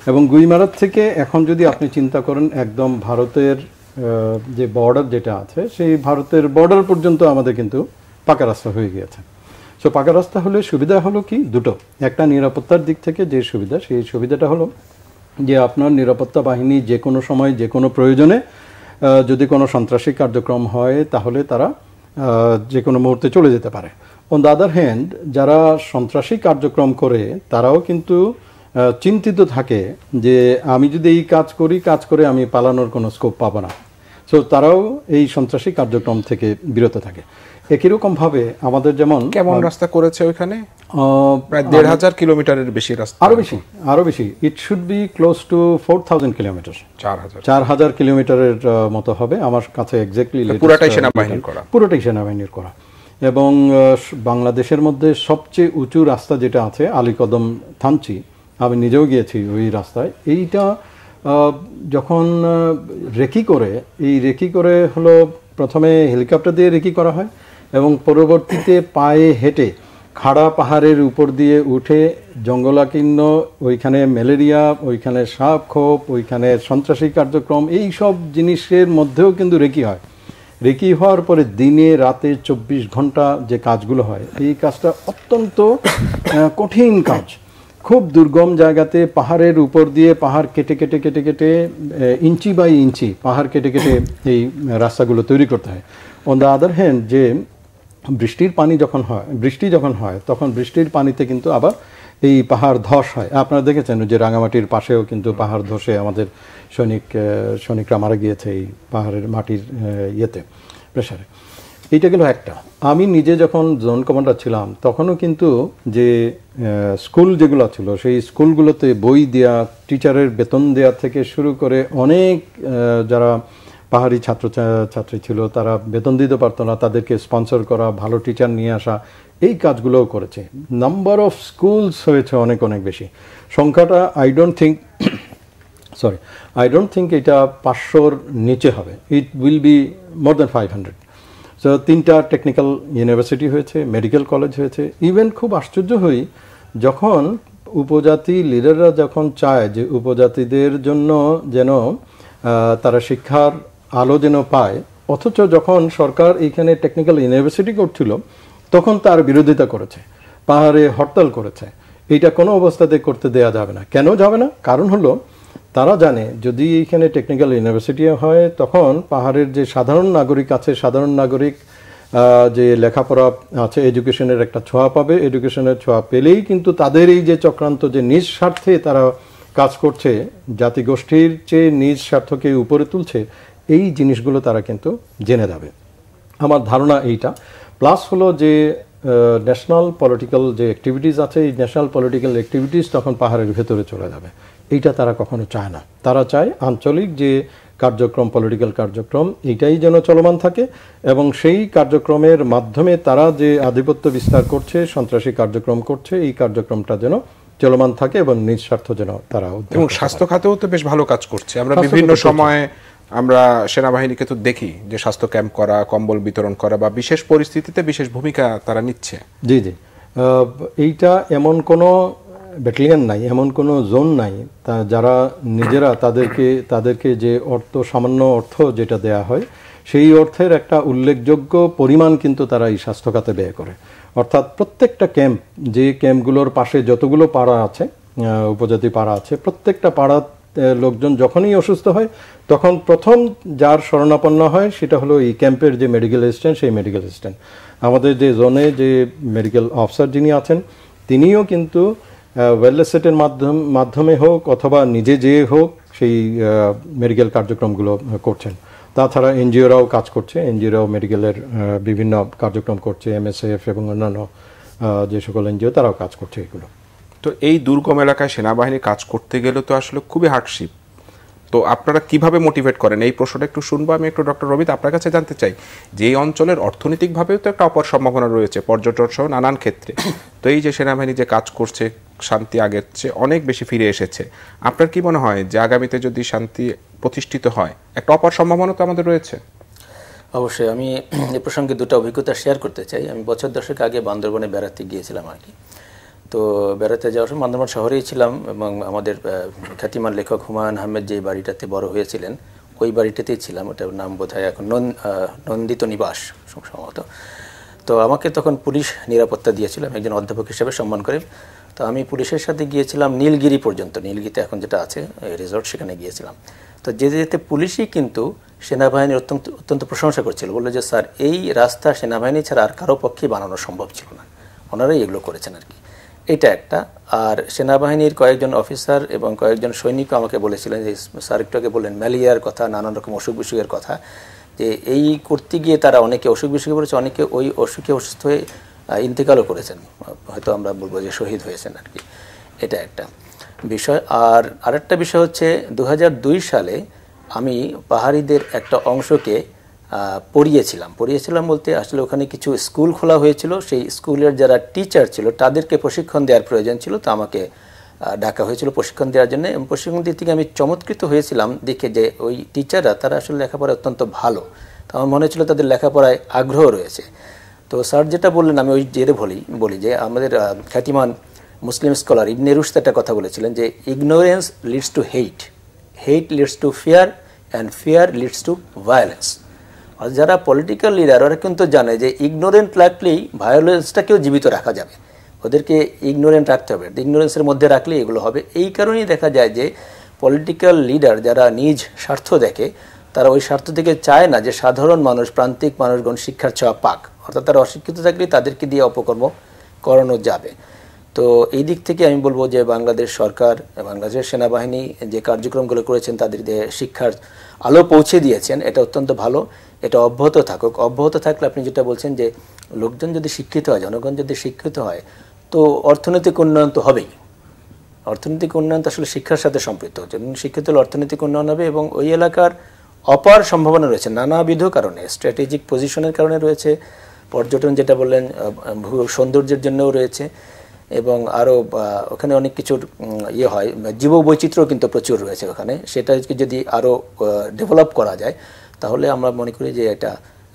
এবং গুইমারার থেকে এখন যদি আপনি চিন্তা করেন একদম ভারতের যে বর্ডার যেটা আছে সেই ভারতের বর্ডার পর্যন্ত আমাদের কিন্তু পাকা রাস্তা হয়ে গিয়েছে। সো পাকা রাস্তা হলে সুবিধা হলো কি দুটো, একটা নিরাপত্তার দিক থেকে যে সুবিধা, সেই সুবিধাটা হলো যে আপনার নিরাপত্তা বাহিনী যে কোনো সময় যে কোনো প্রয়োজনে যদি কোনো সন্ত্রাসী কার্যক্রম হয় তাহলে তারা যে কোনো মুহূর্তে চলে যেতে পারে। অন দ্য আদার হ্যান্ড যারা সন্ত্রাসী কার্যক্রম করে তারাও কিন্তু চিন্তিত থাকে যে আমি যদি এই কাজ করে আমি পালানোর কোনো স্কোপ পাবো না। সো তারাও এই সন্ত্রাসী কার্যক্রম থেকে বিরত থাকে। একই রকমভাবে আমাদের যেমন কেমন রাস্তা করেছে ওইখানে? প্রায় ১,৫০০ কিলোমিটারের বেশি রাস্তা। আরো বেশি it should be close two 4,000 kilometre, ৪,০০০ কিলোমিটারের মতো হবে আমার কাছে এক্স্যাক্টলি। পুরোটাই সেনাবাহিনীর করা। এবং বাংলাদেশের মধ্যে সবচেয়ে উঁচু রাস্তা যেটা আছে আলীকদম থানচি, আমি নিজেও গিয়েছি ওই রাস্তায়। এইটা যখন রেকি করে হলো প্রথমে হেলিকপ্টার দিয়ে রেকি করা হয় এবং পরবর্তীতে পায়ে হেঁটে খাড়া পাহাড়ের উপর দিয়ে উঠে জঙ্গলাকীর্ণ ওইখানে ম্যালেরিয়া, ওইখানে সাপ খোপ, ওইখানে সন্ত্রাসী কার্যক্রম, এই সব জিনিসের মধ্যেও কিন্তু রেকি হওয়ার পরে দিনে রাতে ২৪ ঘন্টা যে কাজগুলো হয় এই কাজটা অত্যন্ত কঠিন কাজ। খুব দুর্গম জায়গাতে পাহাড়ের উপর দিয়ে পাহাড় কেটে ইঞ্চি বাই ইঞ্চি পাহাড় কেটে এই রাস্তাগুলো তৈরি করতে হয়। অন দ্য আদার হ্যান্ড যে বৃষ্টি যখন হয় তখন বৃষ্টির পানিতে কিন্তু আবার এই পাহাড় ধস হয়। আপনারা দেখেছেন যে রাঙামাটির পাশেও কিন্তু পাহাড় ধসে আমাদের সৈনিকরা মারা গিয়েছে এই পাহাড়ের মাটির প্রেসারে। এইটা গেল একটা। আমি নিজে যখন জোন কমান্ডার ছিলাম তখনও কিন্তু যে স্কুল যেগুলো ছিল সেই স্কুলগুলোতে বই দেওয়া, টিচারের বেতন দেওয়া থেকে শুরু করে অনেক যারা পাহাড়ি ছাত্রছাত্রী ছিল তারা বেতন দিতে পারতো না, তাদেরকে স্পন্সর করা, ভালো টিচার নিয়ে আসা, এই কাজগুলোও করেছে। নাম্বার অফ স্কুলস হয়েছে অনেক বেশি। সংখ্যাটা আই ডোন্ট থিঙ্ক এটা ৫০০-র নিচে হবে। It will be more than 500। So ৩টা টেকনিক্যাল ইউনিভার্সিটি হয়েছে, মেডিকেল কলেজ হয়েছে। ইভেন খুব আশ্চর্য হই যখন উপজাতি লিডাররা যখন চায় যে উপজাতিদের জন্য যেন তারা শিক্ষার আলো যেন পায়, অথচ যখন সরকার এইখানে টেকনিক্যাল ইউনিভার্সিটি করছিল তখন তার বিরোধিতা করেছে, পাহাড়ে হরতাল করেছে। এইটা কোনো অবস্থাতে করতে দেয়া যাবে না। কেন যাবে না? কারণ হলো তারা জানে যদি এইখানে টেকনিক্যাল ইউনিভার্সিটি হয় তখন পাহাড়ের যে সাধারণ নাগরিক আছে, সাধারণ নাগরিক যে লেখাপড়া আছে, এডুকেশনের একটা ছোঁয়া পাবে। এডুকেশনের ছোঁয়া পেলেই কিন্তু তাদের এই যে চক্রান্ত যে নিজ স্বার্থে তারা কাজ করছে, জাতিগোষ্ঠীর চেয়ে নিজ স্বার্থকে উপরে তুলছে, এই জিনিসগুলো তারা কিন্তু জেনে যাবে। আমার ধারণা এইটা। প্লাস হলো যে ন্যাশনাল পলিটিক্যাল যে অ্যাক্টিভিটিস আছে, এই ন্যাশনাল পলিটিক্যাল অ্যাক্টিভিটিস তখন পাহাড়ের ভেতরে চলে যাবে। এইটা তারা কখনো চায় না। তারা চায় আঞ্চলিক যে কার্যক্রম, পলিটিক্যাল কার্যক্রম, এইটাই যেন চলমান থাকে এবং সেই কার্যক্রমের মাধ্যমে তারা যে আধিপত্য বিস্তার করছে, সন্ত্রাসী কার্যক্রম করছে, এই কার্যক্রমটা যেন চলমান থাকে এবং নিজ স্বার্থ যেন তারা। এবং স্বাস্থ্য খাতেও তো বেশ ভালো কাজ করছে। আমরা বিভিন্ন সময় আমরা সেনাবাহিনীকে তো দেখি যে স্বাস্থ্য ক্যাম্প করা, কম্বল বিতরণ করা বা বিশেষ পরিস্থিতিতে বিশেষ ভূমিকা তারা নিচ্ছে। জি, এইটা এমন কোনো ব্যাটালিয়ন নাই, এমন কোনো জোন নাই যারা নিজেরা তাদেরকে যে সামান্য অর্থ যেটা দেয়া হয় সেই অর্থের একটা উল্লেখযোগ্য পরিমাণ কিন্তু তারা এই স্বাস্থ্য খাতে ব্যয় করে। অর্থাৎ প্রত্যেকটা ক্যাম্প, যে ক্যাম্পগুলোর পাশে যতগুলো পাড়া আছে, উপজাতি পাড়া আছে, প্রত্যেকটা পাড়া লোকজন যখনই অসুস্থ হয় তখন প্রথম যার শরণাপন্ন হয় সেটা হলো এই ক্যাম্পের যে মেডিকেল অ্যাসিস্ট্যান্ট, সেই মেডিকেল অ্যাসিস্ট্যান্ট। আমাদের যে জোনে যে মেডিকেল অফিসার যিনি আছেন তিনিও কিন্তু ওয়েলনেস সেটের মাধ্যমে হোক অথবা নিজে যেয়ে হোক সেই মেডিকেল কার্যক্রমগুলো করছেন। তাছাড়া এনজিওরাও কাজ করছে, এনজিওরাও মেডিকেলের বিভিন্ন কার্যক্রম করছে, MSF এবং অন্যান্য যে সকল এনজিও তারাও কাজ করছে এগুলো। তো এই দুর্গম এলাকায় সেনাবাহিনী কাজ করতে গেলে তো আসলে খুবই হার্ডশিপ। তো আপনারা কিভাবে মোটিভেট করেন? এই প্রশ্নটা একটু শুনবো। আমি একটু ডক্টর রবিত আপনার কাছে জানতে চাই যে এই অঞ্চলের অর্থনৈতিকভাবেও তো একটা অপার সম্ভাবনা রয়েছে, পর্যটন সহ নানান ক্ষেত্রে। তো এই যে সেনাবাহিনী যে কাজ করছে, শান্তি আগের চেয়ে অনেক বেশি ফিরে এসেছে। আপনার কি মনে হয় যে আগামীতে যদি শান্তি প্রতিষ্ঠিত হয় একটা অপার সম্ভাবনা তো আমাদের রয়েছে? অবশ্যই আমি এ প্রসঙ্গে দুটো অভিজ্ঞতা শেয়ার করতে চাই। আমি বছর দশেক আগে বান্দরবনে বেড়াতে গিয়েছিলাম আর কি। তো বেড়াতে যাওয়ার সময় বান্দরবান শহরেই ছিলাম এবং আমাদের খ্যাতিমান লেখক হুমায়ুন আহমেদ যে বাড়িটাতে বড় হয়েছিলেন ওই বাড়িটাতেই ছিলাম। ওটার নাম বোধহয় এখন নন্দিত নিবাস সম্ভবত। তো আমাকে তখন পুলিশ নিরাপত্তা দিয়েছিল একজন অধ্যাপক হিসেবে সম্মান করে। তো আমি পুলিশের সাথে গিয়েছিলাম নীলগিরি পর্যন্ত, নীলগিরিতে এখন যেটা আছে রিসর্ট, সেখানে গিয়েছিলাম। তো যেতে যেতে পুলিশই কিন্তু সেনাবাহিনীর অত্যন্ত প্রশংসা করছিল, বললো যে স্যার এই রাস্তা সেনাবাহিনী ছাড়া আর কারো পক্ষেই বানানো সম্ভব ছিল না, ওনারাই এগুলো করেছেন আর কি। এটা একটা। আর সেনাবাহিনীর কয়েকজন অফিসার এবং কয়েকজন সৈনিক আমাকে বলেছিলেন যে স্যার একটু আগে বললেন ম্যালেরিয়ার কথা, নানান রকম অসুখ বিসুখের কথা, যে এই করতে গিয়ে তারা অনেকে অসুখ বিসুখে পড়েছে, অনেকে ওই অসুখে অসুস্থ হয়ে ইন্তেকালও করেছেন, হয়তো আমরা বলবো যে শহীদ হয়েছেন আর কি। এটা একটা বিষয়। আর আরেকটা বিষয় হচ্ছে 2002 সালে আমি পাহাড়িদের একটা অংশকে পড়িয়েছিলাম বলতে আসলে ওখানে কিছু স্কুল খোলা হয়েছিল, সেই স্কুলের যারা টিচার ছিল তাদেরকে প্রশিক্ষণ দেওয়ার প্রয়োজন ছিল, তো আমাকে ডাকা হয়েছিল প্রশিক্ষণ দেওয়ার জন্য। এবং প্রশিক্ষণ দিক থেকে আমি চমৎকৃত হয়েছিলাম দেখে যে ওই টিচাররা তারা আসলে লেখাপড়ায় অত্যন্ত ভালো, তো আমার মনে হচ্ছিল তাদের লেখাপড়ায় আগ্রহ রয়েছে। তো স্যার যেটা বললেন আমি ওই জেরে বলি যে আমাদের খ্যাতিমান মুসলিম স্কলার ইবনে রুশদ একটা কথা বলেছিলেন যে ignorance leads to hate, hate leads to fear and fear leads to violence. আর যারা পলিটিক্যাল লিডার ওরা কিন্তু জানে যে ইগনোরেন্ট রাখলেই ভায়োলেন্সটাকেও জীবিত রাখা যাবে, ওদেরকে ইগনোরেন্ট রাখতে হবে, ইগনোরেন্সের মধ্যে রাখলেই এগুলো হবে। এই কারণেই দেখা যায় যে পলিটিক্যাল লিডার যারা নিজ স্বার্থ দেখে তারা ওই স্বার্থ থেকে চায় না যে সাধারণ মানুষ, প্রান্তিক মানুষগণ শিক্ষার ছোঁয়া পাক, অর্থাৎ তারা অশিক্ষিত থাকলেই তাদেরকে দিয়ে অপকর্ম করানো যাবে। তো এই দিক থেকে আমি বলবো যে বাংলাদেশ সরকার, বাংলাদেশ সেনাবাহিনী যে কার্যক্রমগুলো করেছেন, তাদের শিক্ষার আলো পৌঁছে দিয়েছেন, এটা অত্যন্ত ভালো। এটা অব্যাহত থাকুক। অব্যাহত থাকলে আপনি যেটা বলছেন যে লোকজন যদি শিক্ষিত হয়, জনগণ যদি শিক্ষিত হয়, তো অর্থনৈতিক উন্নয়ন তো হবেই। অর্থনৈতিক উন্নয়ন তো আসলে শিক্ষার সাথে সম্পৃক্ত, শিক্ষিত হলে অর্থনৈতিক উন্নয়ন হবে এবং ওই এলাকার অপার সম্ভাবনা রয়েছে নানাবিধ কারণে, স্ট্র্যাটেজিক পজিশনের কারণে রয়েছে, পর্যটন যেটা বললেন ভূ সৌন্দর্যের জন্যও রয়েছে, এবং আরও ওখানে অনেক কিছুর হয়, জীববৈচিত্র্য কিন্তু প্রচুর রয়েছে ওখানে। সেটাকে যদি আরও ডেভেলপ করা যায় তাহলে আমরা মনে করি যে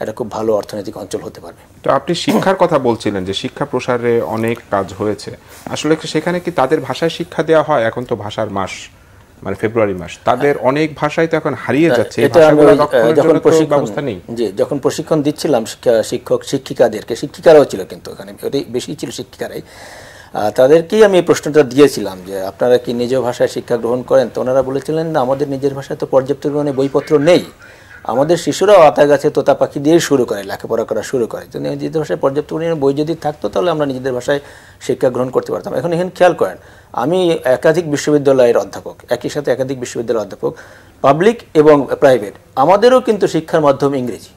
এটা খুব ভালো অর্থনৈতিক অঞ্চল হতে পারবে। তো আপনি শিক্ষার কথা বলছিলেন যে শিক্ষা প্রসারে অনেক কাজ হয়েছে, আসলে সেখানে কি তাদের ভাষায় শিক্ষা দেওয়া হয়? এখন তো ভাষার মাস, মানে ফেব্রুয়ারি মাস, তাদের অনেক ভাষাই তো এখন হারিয়ে যাচ্ছে, যখন প্রশিক্ষণ দিচ্ছিলাম শিক্ষক শিক্ষিকাদেরকে, শিক্ষিকারাও ছিল কিন্তু ওখানে বেশি ছিল শিক্ষিকারাই, তাদেরকেই আমি এই প্রশ্নটা দিয়েছিলাম যে আপনারা কি নিজ ভাষায় শিক্ষা গ্রহণ করেন? তো ওনারা বলেছিলেন না, আমাদের নিজের ভাষায় তো পর্যাপ্ত পরিমাণে বইপত্র নেই, আমাদের শিশুরাও আতা গাছে তোতা পাখি দিয়ে শুরু করে, লেখাপড়া করা শুরু করে। তো নিজেদের ভাষায় পর্যাপ্ত পরিমাণে বই যদি থাকতো তাহলে আমরা নিজেদের ভাষায় শিক্ষা গ্রহণ করতে পারতাম। এখন এখানে খেয়াল করেন, আমি একাধিক বিশ্ববিদ্যালয়ের অধ্যাপক, একই সাথে একাধিক বিশ্ববিদ্যালয়ের অধ্যাপক, পাবলিক এবং প্রাইভেট, আমাদেরও কিন্তু শিক্ষার মাধ্যম ইংরেজি।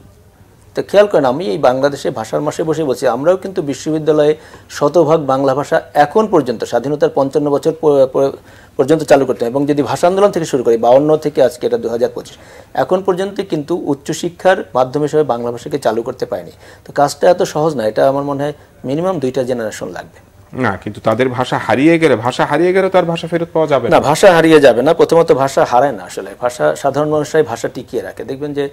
তো খেয়াল করেন, আমি এই বাংলাদেশে ভাষার মাসে বসে বলছি, আমরাও কিন্তু বিশ্ববিদ্যালয়ে শতভাগ বাংলা ভাষা এখন পর্যন্ত, স্বাধীনতার 55 বছর পর্যন্ত চালু করতে, এবং যদি ভাষা আন্দোলন থেকে শুরু করি 52 থেকে আজকে এটা 2025, এখন পর্যন্ত কিন্তু উচ্চশিক্ষার মাধ্যম হিসেবে বাংলা ভাষাকে চালু করতে পারেনি। তো কাজটা এত সহজ না, এটা আমার মনে হয় মিনিমাম 2টা জেনারেশন লাগবে। না, কিন্তু তাদের ভাষা হারিয়ে গেলে তার ভাষা ফেরত পাওয়া যাবে না, ভাষা হারিয়ে যাবে না। প্রথমত ভাষা হারায় না, আসলে ভাষা সাধারণ মানুষরাই ভাষা টিকিয়ে রাখে। দেখবেন যে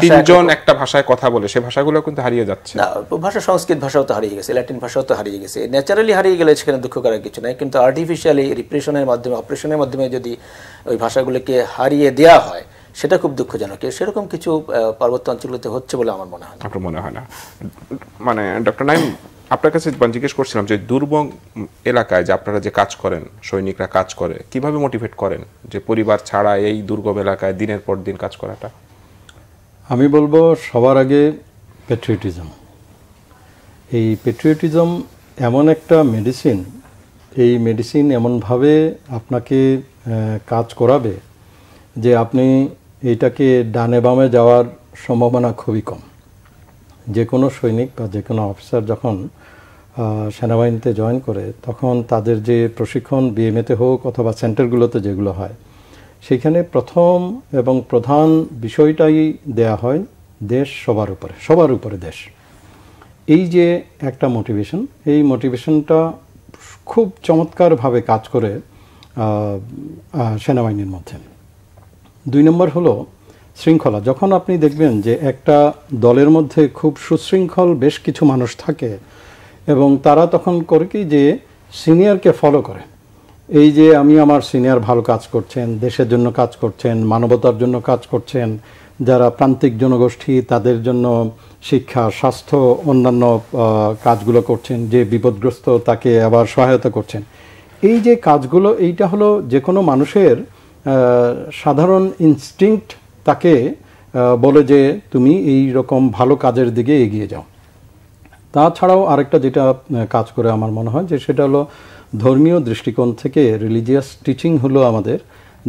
তিনজন একটা ভাষায় কথা বলে, সে ভাষাগুলো কিন্তু হারিয়ে যাচ্ছে। না, ভাষা সংস্কৃত ভাষাও তো হারিয়ে গেছে, ল্যাটিন ভাষাও তো হারিয়ে গেছে। ন্যাচারালি হারিয়ে গেলে সেখানে দুঃখ করার কিছু নাই, কিন্তু আর্টিফিশিয়ালি রিপ্রেশনের মাধ্যমে, অপারেশনের মাধ্যমে যদি ওই ভাষাগুলোকে হারিয়ে দেওয়া হয় সেটা খুব দুঃখজনক। সেরকম কিছু পার্বত্য অঞ্চলগুলোতে হচ্ছে বলে আমার মনে হয় না। আপনার মনে হয় না? মানে ডক্টর নাইম, আপনার কাছে জিজ্ঞেস করছিলাম যে দুর্গম এলাকায় যে আপনারা যে কাজ করেন, সৈনিকরা কাজ করে, কিভাবে মোটিভেট করেন যে পরিবার ছাড়া এই দুর্গম এলাকায় দিনের পর দিন কাজ করাটা? আমি বলবো সবার আগে প্যাট্রিয়টিজম। এই প্যাট্রিয়টিজম এমন একটা মেডিসিন, এই মেডিসিন এমনভাবে আপনাকে কাজ করাবে যে আপনি এইটাকে ডানে বামে যাওয়ার সম্ভাবনা খুবই কম। যে কোনো সৈনিক বা যে কোনো অফিসার যখন সেনাবাহিনীতে জয়েন করে, তখন তাদের যে প্রশিক্ষণ বিএমএতে হোক অথবা সেন্টারগুলোতে যেগুলো হয়, সেখানে প্রথম এবং প্রধান বিষয়টাই দেয়া হয় দেশ সবার উপরে দেশ। এই যে একটা মোটিভেশন, এই মোটিভেশনটা খুব চমৎকারভাবে কাজ করে সেনাবাহিনীর মধ্যে। 2 নম্বর হলো শৃঙ্খলা, যখন আপনি দেখবেন যে একটা দলের মধ্যে খুব সুশৃঙ্খল বেশ কিছু মানুষ থাকে এবং তারা তখন করে কি যে সিনিয়রকে ফলো করে, এই যে আমি আমার সিনিয়র ভালো কাজ করছেন, দেশের জন্য কাজ করছেন, মানবতার জন্য কাজ করছেন, যারা প্রান্তিক জনগোষ্ঠী তাদের জন্য শিক্ষা, স্বাস্থ্য, অন্যান্য কাজগুলো করছেন, যে বিপদগ্রস্ত তাকে আবার সহায়তা করছেন, এই যে কাজগুলো, এইটা হলো যে কোনো মানুষের সাধারণ ইনস্টিংক্ট তাকে বলে যে তুমি এই রকম ভালো কাজের দিকে এগিয়ে যাও। তাছাড়াও আরেকটা যেটা কাজ করে আমার মনে হয় যে সেটা হলো ধর্মীয় দৃষ্টিকোণ থেকে রিলিজিয়াস টিচিং হলো আমাদের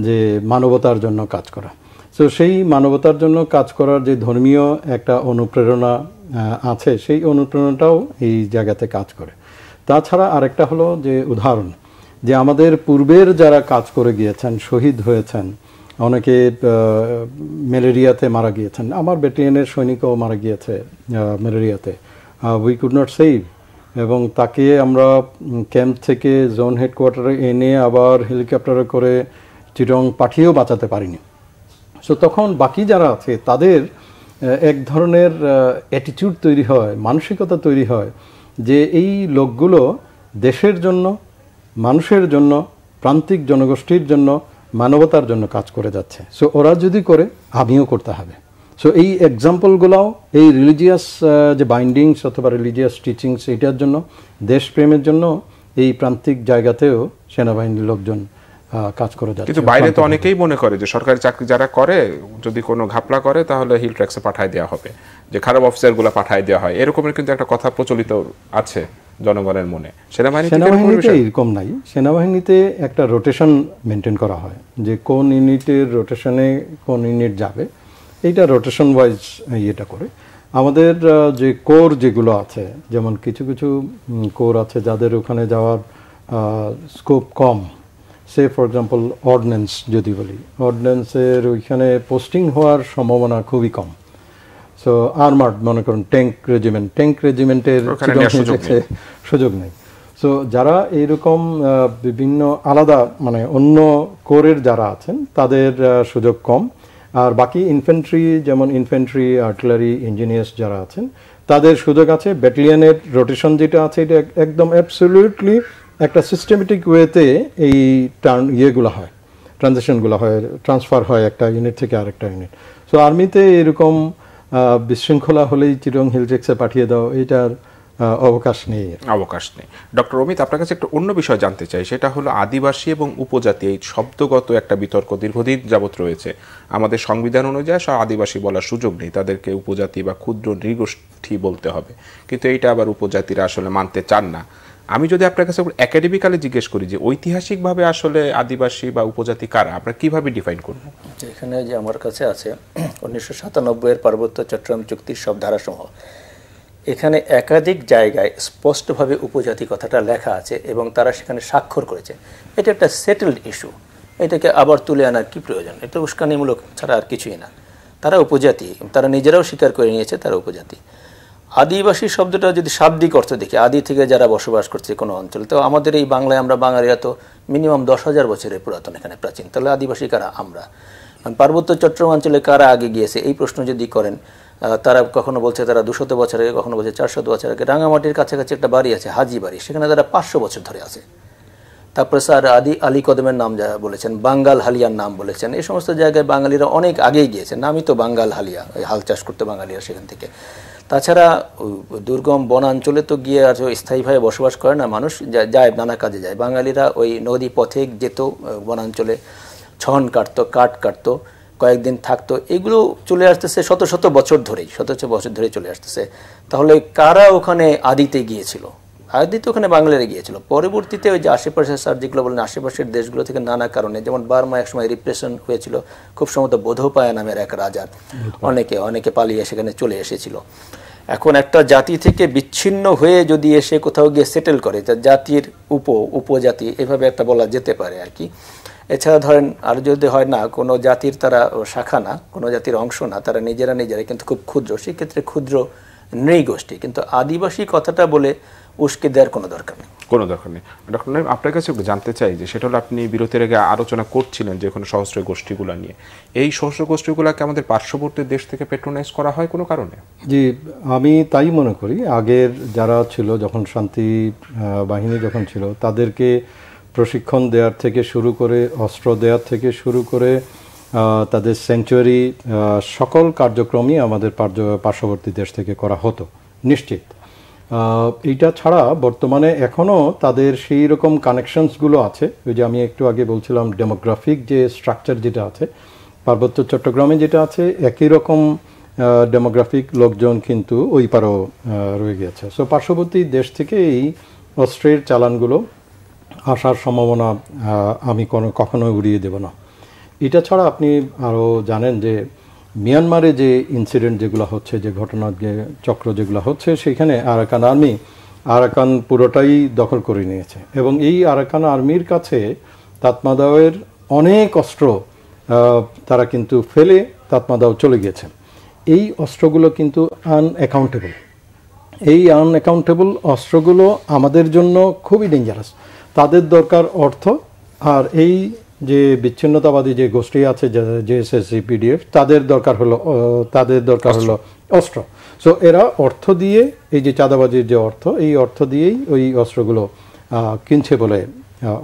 যে মানবতার জন্য কাজ করা। সো সেই মানবতার জন্য কাজ করার যে ধর্মীয় একটা অনুপ্রেরণা আছে, সেই অনুপ্রেরণাটাও এই জায়গাতে কাজ করে। তাছাড়া আরেকটা হলো যে উদাহরণ, যে আমাদের পূর্বের যারা কাজ করে গিয়েছেন, শহীদ হয়েছেন, অনেকে ম্যালেরিয়াতে মারা গিয়েছেন, আমার ব্যাটালিয়নের সৈনিকও মারা গিয়েছে ম্যালেরিয়াতে, উই কুড নট সেভ, এবং তাকে আমরা ক্যাম্প থেকে জোন হেডকোয়ার্টারে এনে আবার হেলিকপ্টারে করে চিটং পাঠিয়েও বাঁচাতে পারিনি। সো তখন বাকি যারা আছে তাদের এক ধরনের অ্যাটিটিউড তৈরি হয়, মানসিকতা তৈরি হয় যে এই লোকগুলো দেশের জন্য, মানুষের জন্য, প্রান্তিক জনগোষ্ঠীর জন্য, মানবতার জন্য কাজ করে যাচ্ছে। সো ওরা যদি করে, আমিও করতে হবে। সো এই এক্সাম্পলগুলোও এই রিলিজিয়াস যে বাইন্ডিংস অথবা রিলিজিয়াস টিচিংস, এটার জন্য, দেশপ্রেমের জন্য এই প্রান্তিক জায়গাতেও সেনাবাহিনীর লোকজন কাজ করে যাচ্ছে। কিন্তু বাইরে তো অনেকেই মনে করে যে সরকারি চাকরি যারা করে যদি কোনো ঘাপলা করে তাহলে হিল ট্র্যাক্সে পাঠায় দেওয়া হবে, যে খারাপ অফিসারগুলো পাঠায় দেওয়া হয়, এরকমের কিন্তু একটা কথা প্রচলিত আছে জনগণের মনে। সেনাবাহিনীতে এরকম নাই। সেনাবাহিনীতে একটা রোটেশন মেনটেন করা হয়, যে কোন ইউনিটের রোটেশনে কোন ইউনিট যাবে, এইটা রোটেশন ওয়াইজ ইয়েটা করে। আমাদের যে কোর যেগুলো আছে, যেমন কিছু কিছু কোর আছে যাদের ওখানে যাওয়ার scope com, say for example ordinance যদি বলি, অর্ডিন্যান্সের ওইখানে পোস্টিং হওয়ার সম্ভাবনা খুবই কম। সো আর্মার্ড মনে করুন ট্যাঙ্ক রেজিমেন্টের সুযোগ নেই। সো যারা এইরকম বিভিন্ন আলাদা মানে অন্য কোরের যারা আছেন তাদের সুযোগ কম। আর বাকি ইনফ্যান্ট্রি, যেমন ইনফ্যান্ট্রি, আর্টিলারি, ইঞ্জিনিয়ার্স যারা আছেন তাদের সুযোগ আছে। ব্যাটালিয়নের রোটেশন যেটা আছে এটা একদম অ্যাবসলিউটলি একটা সিস্টেমেটিক ওয়েতে এই ইয়েগুলো হয়, ট্রানজিশনগুলো হয়, ট্রান্সফার হয় একটা ইউনিট থেকে আরেকটা ইউনিট। সো আর্মিতে এরকম বিশৃঙ্খলা হলেই চিটং হিল ট্র্যাক্সে পাঠিয়ে দাও, এটার অবকাশ নেই। ডক্টর অমিত, আপনার কাছে একটা অন্য বিষয় জানতে চাই, সেটা হলো আদিবাসী এবং উপজাতি এই শব্দগত একটা বিতর্ক দীর্ঘদিন যাবৎ রয়েছে। আমাদের সংবিধান অনুযায়ী আদিবাসী বলার সুযোগ নেই, তাদেরকে উপজাতি বা ক্ষুদ্র নৃগোষ্ঠী বলতে হবে, কিন্তু এইটা আবার উপজাতিরা আসলে মানতে চান না। আমি যদি আপনার কাছে একাডেমিক্যালি জিজ্ঞেস করি যে ঐতিহাসিকভাবে আসলে আদিবাসী বা উপজাতি কারা, আপনারা কিভাবে ডিফাইন করবেন? এখানে যে আমার কাছে আছে 1997 পার্বত্য চট্টগ্রাম চুক্তির সব ধারাসমূহ, এখানে একাধিক জায়গায় স্পষ্টভাবে উপজাতি কথাটা লেখা আছে এবং তারা সেখানে স্বাক্ষর করেছে। এটা একটা সেটেলড ইস্যু, এটাকে আবার তুলে আনার কি প্রয়োজন? এটা উস্কানিমূলক ছাড়া আর কিছুই না। তারা উপজাতি, তারা নিজেরাও স্বীকার করে নিয়েছে তারা উপজাতি। আদিবাসী শব্দটা যদি শাব্দিক অর্থ দেখি, আদি থেকে যারা বসবাস করছে কোনো অঞ্চলে, তো আমাদের এই বাংলায় আমরা বাঙালিরা তো মিনিমাম 10,000 বছরের পুরাতন এখানে প্রাচীন, তাহলে আদিবাসী কারা? আমরা। পার্বত্য চট্টগ্রাম অঞ্চলে কারা আগে গিয়েছে এই প্রশ্ন যদি করেন, তারা কখনো বলছে তারা 200 বছর আগে, কখনো বলছে 400 বছর আগে। রাঙামাটির কাছাকাছি একটা বাড়ি আছে হাজি বাড়ি, সেখানে তারা 500 বছর ধরে আছে। তারপরে স্যার আলী কদমের নাম যা বলেছেন, বাঙ্গাল হালিয়ার নাম বলেছেন, এই সমস্ত জায়গায় বাঙালিরা অনেক আগেই গিয়েছেন। নামই তো বাঙ্গাল হালিয়া, ওই হাল চাষ করতে বাঙালিরা সেখান থেকে। তাছাড়া দুর্গম বনাঞ্চলে তো গিয়ে আর স্থায়ীভাবে বসবাস করে না মানুষ, যায় নানা কাজে যায়। বাঙালিরা ওই নদী পথে যেত, বনাঞ্চলে ছন কাটতো, কাঠ কাটতো, কয়েকদিন থাকতো, এগুলো চলে আসতেছে শত শত বছর ধরেই চলে আসতেছে। তাহলে কারা ওখানে আদিতে গিয়েছিল? আদিতে ওখানে বাঙালিরা গিয়েছিল। পরবর্তীতে ওই যে আশেপাশের স্যার যেগুলো বলেন, আশেপাশের দেশগুলো থেকে নানা কারণে, যেমন বার্মা একসময় রিপ্রেশন হয়েছিল, খুব সম্ভবত বোধপায়া নামের এক রাজার, অনেকে পালিয়ে সেখানে চলে এসেছিল। এখন একটা জাতি থেকে বিচ্ছিন্ন হয়ে যদি এসে কোথাও গিয়ে সেটেল করে, জাতির উপজাতি এভাবে একটা বলা যেতে পারে আর কি। এছাড়া ধরেন আর যদি হয় না কোনো জাতির তারা শাখা না, কোনো জাতির অংশ না, তারা নিজেরাই কিন্তু খুব ক্ষুদ্র, সেক্ষেত্রে ক্ষুদ্র নৃগোষ্ঠী। কিন্তু আদিবাসী কথাটা বলে উস্কে দেওয়ার কোনো দরকার নেই। কোনো দরকার নেই। ডক্টর নাইম, আপনার কাছে জানতে চাই যে সেটা হলো আপনি বিরতির আগে আলোচনা করছিলেন যে কোনো সশস্ত্র গোষ্ঠীগুলো নিয়ে, এই সশস্ত্র গোষ্ঠীগুলোকে আমাদের পার্শ্ববর্তী দেশ থেকে পেট্রোনাইজ করা হয় কোনো কারণে? জি, আমি তাই মনে করি। আগের যারা ছিল, যখন শান্তি বাহিনী যখন ছিল, তাদেরকে প্রশিক্ষণ দেওয়ার থেকে শুরু করে, অস্ত্র দেওয়ার থেকে শুরু করে, তাদের স্যাংচুয়ারি সকল কার্যক্রমই আমাদের পার্শ্ববর্তী দেশ থেকে করা হতো নিশ্চিত। এইটা ছাড়া বর্তমানে এখনও তাদের সেই রকম কানেকশনসগুলো আছে। ওই যে আমি একটু আগে বলছিলাম, ডেমোগ্রাফিক যে স্ট্রাকচার যেটা আছে পার্বত্য চট্টগ্রামে যেটা আছে, একই রকম ডেমোগ্রাফিক লোকজন কিন্তু ওই পারও রয়ে গেছে। সো পার্শ্ববর্তী দেশ থেকে এই অস্ত্রের চালানগুলো আসার সম্ভাবনা আমি কখনোই উড়িয়ে দেব না। এটা ছাড়া আপনি আরও জানেন যে মিয়ানমারে যে ইনসিডেন্ট যেগুলো হচ্ছে, যে ঘটনা চক্র যেগুলো হচ্ছে, সেখানে আরাকান আর্মি আরাকান পুরোটাই দখল করে নিয়েছে এবং এই আরাকান আর্মির কাছে তাতমাদাওয়ের অনেক অস্ত্র তারা কিন্তু ফেলে তাতমাদাও চলে গিয়েছে। এই অস্ত্রগুলো কিন্তু আনঅ্যাকাউন্টেবল। এই আনঅ্যাকাউন্টেবল অস্ত্রগুলো আমাদের জন্য খুবই ডেঞ্জারাস। তাদের দরকার অর্থ, আর এই যে বিচ্ছিন্নতাবাদী যে গোষ্ঠী আছে, জেএসএস পিডিএফ, তাদের দরকার হলো অস্ত্র। সো এরা অর্থ দিয়ে, এই যে চাঁদাবাজির যে অর্থ, এই অর্থ দিয়েই ওই অস্ত্রগুলো কিনছে বলে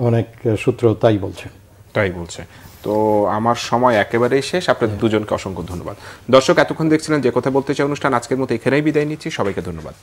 অনেক সূত্র তাই বলছে। তো আমার সময় একেবারেই শেষ। আপনাদের দুজনকে অসংখ্য ধন্যবাদ। দর্শক, এতক্ষণ দেখছিলেন যে কথা বলতে চাই অনুষ্ঠান। আজকের মতো এখানেই বিদায় নিচ্ছি। সবাইকে ধন্যবাদ।